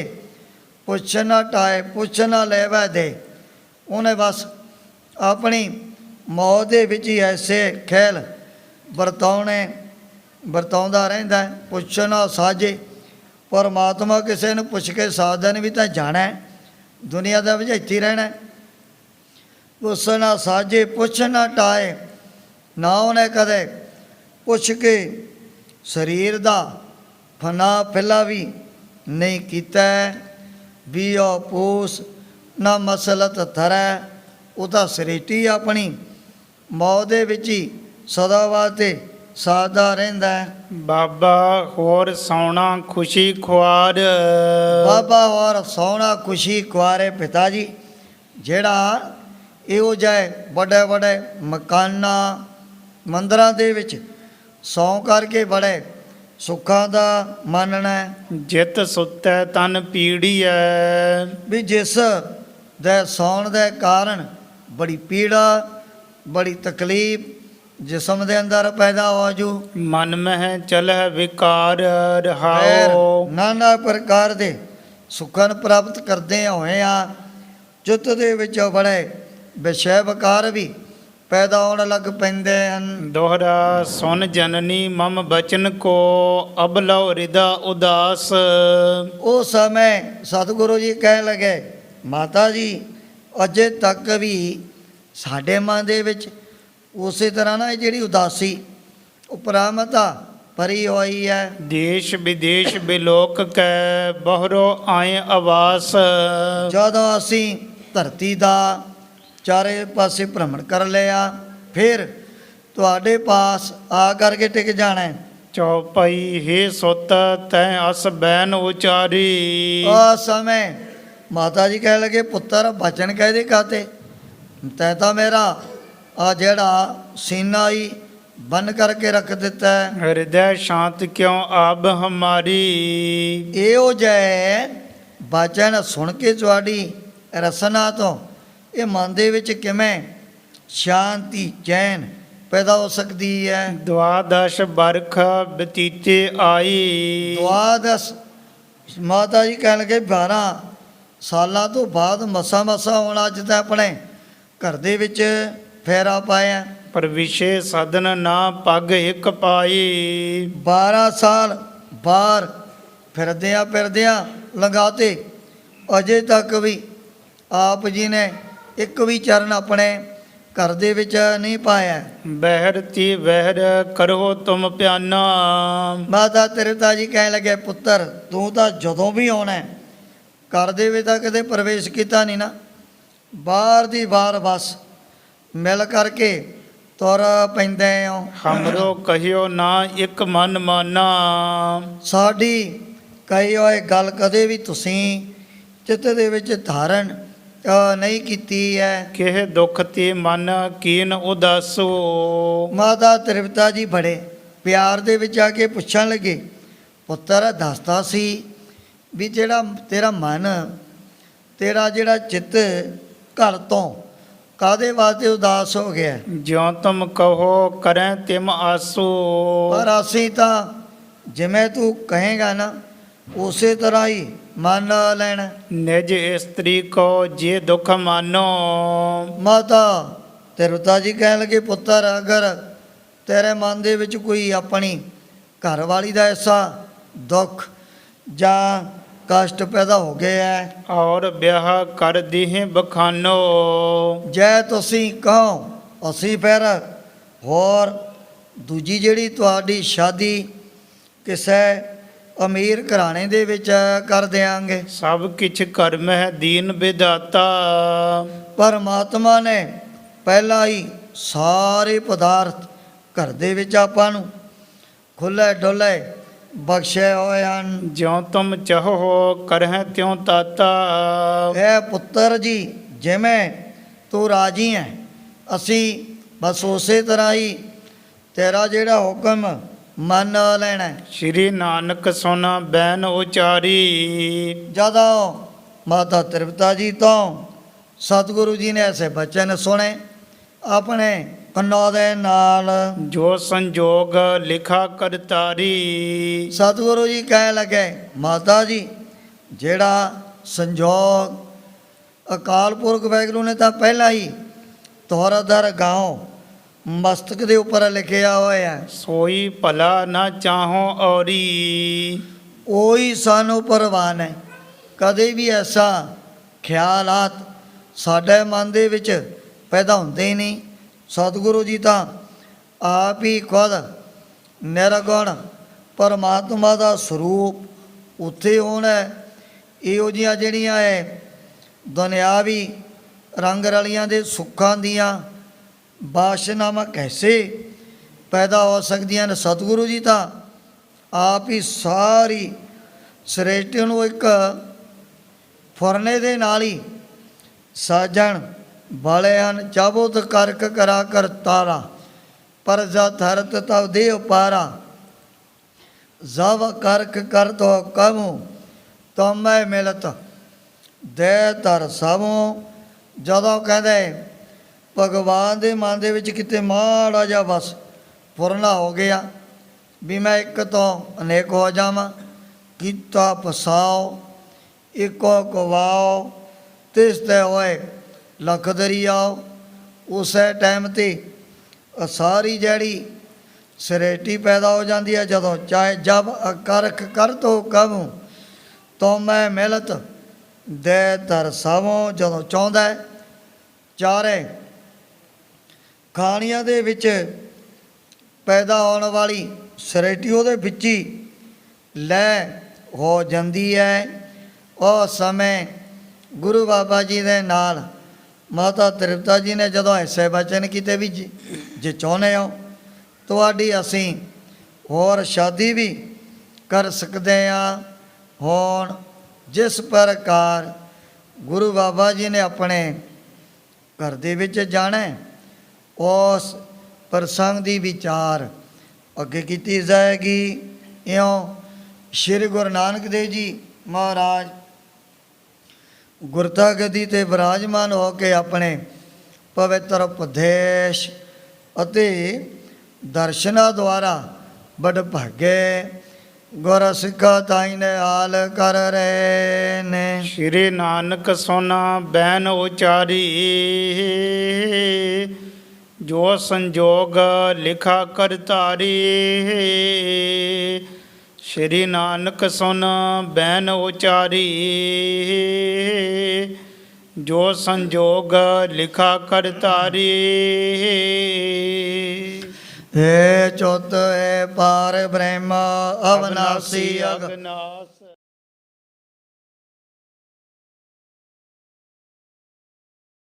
ਪੁੱਛ ਨਾ ਟਾਏ, ਪੁੱਛ ਨਾ ਲੈਵੈ ਦੇ। ਉਹਨੇ ਬਸ ਆਪਣੀ ਮੌਤ ਦੇ ਵਿੱਚ ਹੀ ਐਸੇ ਖੇਲ ਵਰਤਾਉਂਦਾ ਰਹਿੰਦਾ, ਪੁੱਛ ਨਾ ਸਾਜੇ। ਪਰਮਾਤਮਾ ਕਿਸੇ ਨੂੰ ਪੁੱਛ ਕੇ ਸਾਜਦਾ ਨਹੀਂ, ਵੀ ਤਾਂ ਜਾਣਾ ਦੁਨੀਆ ਦਾ ਵਿੱਚ ਇੱਥੇ ਹੀ ਰਹਿਣਾ। ਪੁੱਛ ਨਾ ਸਾਜੇ, ਪੁੱਛ ਨਾ ਟਾਏ। ਨਾ ਉਹਨੇ ਕਦੇ ਪੁੱਛ ਕੇ ਸਰੀਰ ਦਾ ਫਨਾ ਫਿਲਾ ਵੀ ਨਹੀਂ ਕੀਤਾ। ਵੀ ਉਹ ਪੂਸ ਨਾ ਮਸਲਤ ਧਰੈ। ਉਹ ਤਾਂ ਸਰੀਟੀ ਆਪਣੀ ਮੌਤ ਦੇ ਵਿੱਚ ਹੀ ਸਦਾ ਵਾਸਤੇ ਸਾਦਾ ਰਹਿੰਦਾ। ਬਾਬਾ ਹੋਰ ਸੌਣਾ ਖੁਸ਼ੀ ਖੁਆਰ। ਬਾਬਾ ਹੋਰ ਸੋਹਣਾ ਖੁਸ਼ੀ ਕੁਆਰੇ ਪਿਤਾ ਜੀ, ਜਿਹੜਾ ਇਹੋ ਜਿਹੇ ਵੱਡੇ ਵੱਡੇ ਮਕਾਨਾਂ ਮੰਦਰਾਂ ਦੇ ਵਿੱਚ ਸੌਂ ਕਰਕੇ ਬੜੇ ਸੁੱਖਾਂ ਦਾ ਮੰਨਣਾ। ਜਿਤ ਸੁੱਤੈ ਤਨ ਪੀੜੀਐ। ਵੀ ਜਿਸ ਦੇ ਸੌਣ ਦੇ ਕਾਰਨ ਬੜੀ ਪੀੜਾ, ਬੜੀ ਤਕਲੀਫ ਜਿਸਮ ਦੇ ਅੰਦਰ ਪੈਦਾ ਹੋ ਜੂ। ਮਨ ਮਹਿ ਚਲਹਿ ਵਿਕਾਰ ਫਿਰ ਰਹਾਓ। ਨਾਨਾ ਪ੍ਰਕਾਰ ਦੇ ਸੁੱਖਾਂ ਪ੍ਰਾਪਤ ਕਰਦੇ ਹੋਏ ਆ। ਚਿੱਤ ਦੇ ਵਿੱਚ ਬੜੇ ਵਿਸ਼ੇ ਵਿਕਾਰ ਵੀ ਪੈਦਾ ਹੋਣ ਲੱਗ ਪੈਂਦੇ ਹਨ। ਦੋਹਰਾ ਸੁਨ ਜਨਨੀ ਮਮ ਬਚਨ ਕੋ ਅਬਲਉ ਹਿਰਦਾ ਉਦਾਸ। ਉਸ ਸਮੇਂ ਸਤਿਗੁਰੂ ਜੀ ਕਹਿਣ ਲੱਗੇ, ਮਾਤਾ ਜੀ ਅਜੇ ਤੱਕ ਵੀ ਸਾਡੇ ਮਨ ਦੇ ਵਿੱਚ ਉਸੇ ਤਰ੍ਹਾਂ ਨਾ ਇਹ ਜਿਹੜੀ ਉਦਾਸੀ ਉਪਰਾਮਤਾ ਭਰੀ ਹੋਈ ਹੈ। ਦੇਸ਼ ਵਿਦੇਸ਼ ਬਿਲੋਕ ਕੈ ਬਹਰੋ ਆਏ ਆਵਾਸ। ਜਦੋਂ ਅਸੀਂ ਧਰਤੀ ਦਾ ਚਾਰੇ ਪਾਸੇ ਭ੍ਰਮਣ ਕਰ ਲਿਆ, ਫਿਰ ਤੁਹਾਡੇ ਪਾਸ ਆ ਕਰਕੇ ਟਿਕ ਜਾਣਾ ਹੈ। ਚੌਪਈ ਹੇ ਸੁਤ ਤੈ ਅਸ ਬੈਨ ਉਚਾਰੀ। ਉਸ ਸਮੇਂ ਮਾਤਾ ਜੀ ਕਹਿ ਲਗੇ, ਪੁੱਤਰ ਬਚਨ ਕਹਦੇ ਕਾਤੇ, ਤੈਂ ਤਾਂ ਮੇਰਾ ਆ ਜਿਹੜਾ ਸੀਨਾ ਹੀ ਬੰਨ ਕਰਕੇ ਰੱਖ ਦਿੱਤਾ ਹੈ। ਹਿਰਦੈ ਸ਼ਾਂਤ ਕਿਉ ਆਬ ਹਮਾਰੀ। ਇਹੋ ਜਿਹੇ ਬਚਨ ਸੁਣ ਕੇ ਤੁਹਾਡੀ ਰਸਨਾ ਤੋਂ ਇਹ ਮਨ ਦੇ ਵਿੱਚ ਕਿਵੇਂ ਸ਼ਾਂਤੀ ਚੈਨ ਪੈਦਾ ਹੋ ਸਕਦੀ ਹੈ। ਦੁਆਦਸ਼ ਬਰਖ ਬਤੀਤੇ ਆਈ। ਦੁਆਦਸ ਮਾਤਾ ਜੀ ਕਹਿਣ ਲੱਗੇ 12 ਸਾਲਾਂ ਤੋਂ ਬਾਅਦ ਮਸਾ ਹੁਣ ਅੱਜ ਤਾਂ ਆਪਣੇ ਘਰ ਦੇ ਵਿੱਚ ਫੇਰਾ ਪਾਇਆ। ਪਰ ਵਿਸ਼ੇ ਸਦਨ ਨਾ ਪੱਗ ਇੱਕ ਪਾਈ। 12 ਸਾਲ ਬਾਹਰ ਫਿਰਦਿਆਂ ਲੰਘਾਤੇ, ਅਜੇ ਤੱਕ ਵੀ ਆਪ ਜੀ ਨੇ ਇੱਕ ਵੀ ਚਰਨ ਆਪਣੇ ਘਰ ਦੇ ਵਿੱਚ ਨਹੀਂ ਪਾਇਆ। ਬਹਿਰ ਤੀ ਵਹਿਰ ਕਰੋ ਤੁਮ ਪਿਆਨਾ। ਮਾਤਾ ਤ੍ਰਿਪਤਾ ਜੀ ਕਹਿਣ ਲੱਗੇ, ਪੁੱਤਰ ਤੂੰ ਤਾਂ ਜਦੋਂ ਵੀ ਆਉਣਾ ਘਰ ਦੇ ਵਿੱਚ ਤਾਂ ਕਦੇ ਪ੍ਰਵੇਸ਼ ਕੀਤਾ ਨਹੀਂ ਨਾ, ਬਾਹਰ ਦੀ ਬਾਹਰ ਬਸ ਮਿਲ ਕਰਕੇ ਤੁਰ ਪੈਂਦੇ ਹੋ। ਹਮਰੋ ਕਹਿਓ ਨਾ ਇੱਕ ਮਨ ਮਾਨਾ। ਸਾਡੀ ਕਹੀ ਹੋਏ ਗੱਲ ਕਦੇ ਵੀ ਤੁਸੀਂ ਚਿੱਤ ਦੇ ਵਿੱਚ ਧਾਰਨ ਨਹੀਂ ਕੀਤੀ ਹੈ। ਕਿਹ ਦੁੱਖ ਤੇ ਮਨ ਕੀਨ ਉਦਾਸੋ। ਮਾਤਾ ਤ੍ਰਿਪਤਾ ਜੀ ਬੜੇ ਪਿਆਰ ਦੇ ਵਿੱਚ ਆ ਕੇ ਪੁੱਛਣ ਲੱਗੇ, ਪੁੱਤਰ ਦੱਸਦਾ ਸੀ ਵੀ ਜਿਹੜਾ ਤੇਰਾ ਮਨ, ਤੇਰਾ ਜਿਹੜਾ ਚਿੱਤ ਘਰ ਤੋਂ ਕਾਦੇ ਵਾਸਤੇ ਉਦਾਸ ਹੋ ਗਿਆ। ਜਿਉ ਤੁਮ ਕਹੋ ਕਰੈ ਤਿਮ ਆਸੋ। ਪਰ ਅਸੀਂ ਤਾਂ ਜਿਵੇਂ ਤੂੰ ਕਹੇਗਾ ਨਾ ਉਸੇ ਤਰ੍ਹਾਂ ਹੀ ਮੰਨ ਲੈਣਾ। ਨਿਜ ਇਸਤਰੀ ਕੋ ਜੇ ਦੁਖ ਮਾਨੋ। ਮਾਤਾ ਤ੍ਰਿਪਤਾ ਜੀ ਕਹਿਣ ਲੱਗੇ, ਪੁੱਤਰ ਅਗਰ ਤੇਰੇ ਮਨ ਦੇ ਵਿੱਚ ਕੋਈ ਆਪਣੀ ਘਰ ਵਾਲੀ ਦਾ ਐਸਾ ਦੁੱਖ ਜਾਂ ਕਸ਼ਟ ਪੈਦਾ ਹੋ ਗਿਆ ਹੈ, ਔਰ ਵਿਆਹ ਕਰ ਦੀਹ ਬਖਾਨੋ। ਜੇ ਤੁਸੀਂ ਕਹੋ ਅਸੀਂ ਫਿਰ ਹੋਰ ਦੂਜੀ ਜਿਹੜੀ ਤੁਹਾਡੀ ਸ਼ਾਦੀ ਕਿਸੇ ਅਮੀਰ ਘਰਾਣੇ ਦੇ ਵਿੱਚ ਕਰ ਦਿਆਂਗੇ। ਸਭ ਕਿਛ ਕਰਮ ਹੈ ਦੀਨ ਵਿਦਾਤਾ। ਪਰਮਾਤਮਾ ਨੇ ਪਹਿਲਾਂ ਹੀ ਸਾਰੇ ਪਦਾਰਥ ਘਰ ਦੇ ਵਿੱਚ ਆਪਾਂ ਨੂੰ ਖੁੱਲ੍ਹੇ ਡੁੱਲੇ ਬਖਸ਼ੇ ਹੋਏ ਹਨ। ਜਿਉ ਤੁਮ ਚਾਹੋ ਕਰਹਿ ਤਿਉ ਤਾਤਾ। ਇਹ ਪੁੱਤਰ ਜੀ ਜਿਵੇਂ ਤੂੰ ਰਾਜੀ ਹੈ, ਅਸੀਂ ਬਸ ਉਸੇ ਤਰ੍ਹਾਂ ਹੀ ਤੇਰਾ ਜਿਹੜਾ ਹੁਕਮ ਮੰਨ ਲੈਣਾ। ਸ਼੍ਰੀ ਨਾਨਕ ਸੁਨ ਬੈਨ ਉਚਾਰੀ। ਜਦੋਂ ਮਾਤਾ ਤ੍ਰਿਪਤਾ ਜੀ ਤੋਂ ਸਤਿਗੁਰੂ ਜੀ ਨੇ ਐਸੇ ਬਚਨ ਸੁਣੇ, ਆਪਣੇ ਅੰਨੋ ਦੇ ਨਾਲ। ਜੋ ਸੰਜੋਗ ਲਿਖਾ ਕਰਤਾਰੀ। ਸਤਿਗੁਰੂ ਜੀ ਕਹਿਣ ਲੱਗੇ ਮਾਤਾ ਜੀ ਜਿਹੜਾ ਸੰਜੋਗ ਅਕਾਲ ਪੁਰਖ ਵਾਹਿਗੁਰੂ ਨੇ ਤਾਂ ਪਹਿਲਾਂ ਹੀ ਤੁਹਾਰਾ ਦਰ ਗਾਉ ਮਸਤਕ ਦੇ ਉੱਪਰ ਲਿਖਿਆ ਹੋਇਆ ਹੈ। ਸੋਈ ਭਲਾ ਨਾ ਚਾਹੋ ਔਰੀ। ਉਹੀ ਸਾਨੂੰ ਪ੍ਰਵਾਨ ਹੈ। ਕਦੇ ਵੀ ਐਸਾ ਖਿਆਲਾਤ ਸਾਡੇ ਮਨ ਦੇ ਵਿੱਚ ਪੈਦਾ ਹੁੰਦੇ ਹੀ ਨਹੀਂ। ਸਤਿਗੁਰੂ ਜੀ ਤਾਂ ਆਪ ਹੀ ਖੁਦ ਨਿਰਗੁਣ ਪਰਮਾਤਮਾ ਦਾ ਸਰੂਪ ਉੱਥੇ ਹੋਣਾ। ਇਹੋ ਜਿਹੀਆਂ ਜਿਹੜੀਆਂ ਹੈ ਦੁਨਿਆਵੀ ਰੰਗ ਰਲੀਆਂ ਦੇ ਸੁੱਖਾਂ ਦੀਆਂ ਬਾਸ਼ਨਾਵਾਂ ਕੈਸੇ ਪੈਦਾ ਹੋ ਸਕਦੀਆਂ ਨੇ। ਸਤਿਗੁਰੂ ਜੀ ਤਾਂ ਆਪ ਹੀ ਸਾਰੀ ਸ੍ਰਿਸ਼ਟੀ ਨੂੰ ਇੱਕ ਫੁਰਨੇ ਦੇ ਨਾਲ ਹੀ ਸਾਜਣ ਵਾਲੇ ਹਨ। ਚਾਬੁਤ ਕਰਕ ਕਰਾ ਕਰ ਤਾਰਾ ਪਰ ਜਾ ਧਰਤ ਤਵ ਦੇ ਉਪਾਰਾ। ਜਬ ਕਰਕ ਕਰ ਤੋ ਕਮੂ ਤਮੈ ਮਿਲਤ ਦੇ ਧਰ ਸਭੋਂ। ਜਦੋਂ ਕਹਿੰਦੇ ਭਗਵਾਨ ਦੇ ਮਨ ਦੇ ਵਿੱਚ ਕਿਤੇ ਮਾੜਾ ਜਿਹਾ ਬਸ ਫੁਰਨਾ ਹੋ ਗਿਆ ਵੀ ਮੈਂ ਇੱਕ ਤੋਂ ਅਨੇਕ ਹੋ ਜਾਵਾਂ, ਕੀਤਾ ਪਸਾਓ ਇੱਕੋ ਕਵਾਓ ਤਿਸ ਤੇ ਹੋਏ ਲੱਖ ਦਰਿਆਓ। ਉਸੇ ਟਾਈਮ 'ਤੇ ਸਾਰੀ ਜਿਹੜੀ ਸ੍ਰਿਸ਼ਟੀ ਪੈਦਾ ਹੋ ਜਾਂਦੀ ਹੈ। ਜਦੋਂ ਚਾਹੇ ਜਬ ਅਕਰਖ ਕਰ ਤੋ ਕਮੂ ਤੋ ਮੈਂ ਮਿਲਤ ਦੇ ਧਰ ਸਭੋਂ। ਜਦੋਂ ਚਾਹੁੰਦਾ ਹੈ ਚਾਰੇ ਖਾਣੀਆਂ ਦੇ ਵਿੱਚ ਪੈਦਾ ਹੋਣ ਵਾਲੀ ਸ੍ਰਿਸ਼ਟੀ ਉਹਦੇ ਵਿੱਚ ਹੀ ਲੈ ਹੋ ਜਾਂਦੀ ਹੈ। ਉਹ ਸਮੇਂ ਗੁਰੂ ਬਾਬਾ ਜੀ ਦੇ ਨਾਲ ਮਾਤਾ ਤ੍ਰਿਪਤਾ ਜੀ ਨੇ ਜਦੋਂ ਐਸੇ ਬਚਨ ਕੀਤੇ ਵੀ ਜੇ ਚਾਹੁੰਦੇ ਹੋ ਤੁਹਾਡੀ ਅਸੀਂ ਹੋਰ ਸ਼ਾਦੀ ਵੀ ਕਰ ਸਕਦੇ ਹਾਂ। ਹੁਣ ਜਿਸ ਪ੍ਰਕਾਰ ਗੁਰੂ ਬਾਬਾ ਜੀ ਨੇ ਆਪਣੇ ਘਰ ਦੇ ਵਿੱਚ ਜਾਣਾ ਉਸ ਪ੍ਰਸੰਗ ਦੀ ਵਿਚਾਰ ਅੱਗੇ ਕੀਤੀ ਜਾਏਗੀ। ਇਉਂ ਸ਼੍ਰੀ ਗੁਰੂ ਨਾਨਕ ਦੇਵ ਜੀ ਮਹਾਰਾਜ ਗੁਰਤਾ ਗੱਦੀ 'ਤੇ ਵਿਰਾਜਮਾਨ ਹੋ ਕੇ ਆਪਣੇ ਪਵਿੱਤਰ ਉਪਦੇਸ਼ ਅਤੇ ਦਰਸ਼ਨਾਂ ਦੁਆਰਾ ਬੜ ਭਾਗੇ ਗੁਰ ਸਿੱਖਾ ਤਾਈ ਨੇ ਹਾਲ ਕਰ ਰਹੇ ਨੇ। ਸ਼੍ਰੀ ਨਾਨਕ ਸੋਨਾ ਬੈਨ ਉਚਾਰੀ। ਜੋ ਸੰਜੋਗ ਲਿਖਾ ਕਰਤਾਰੀ। ਸ਼੍ਰੀ ਨਾਨਕ ਸੁਨ ਬੈਨ ਉਚਾਰੀ। ਜੋ ਸੰਜੋਗ ਲਿਖਾ ਕਰਤਾਰੀ। ਏ ਚੁੱਤ ਏ ਪਾਰ ਬ੍ਰਹਮ ਅਵਨਾਸੀ ਅਗ ਅਗਨਾਸ।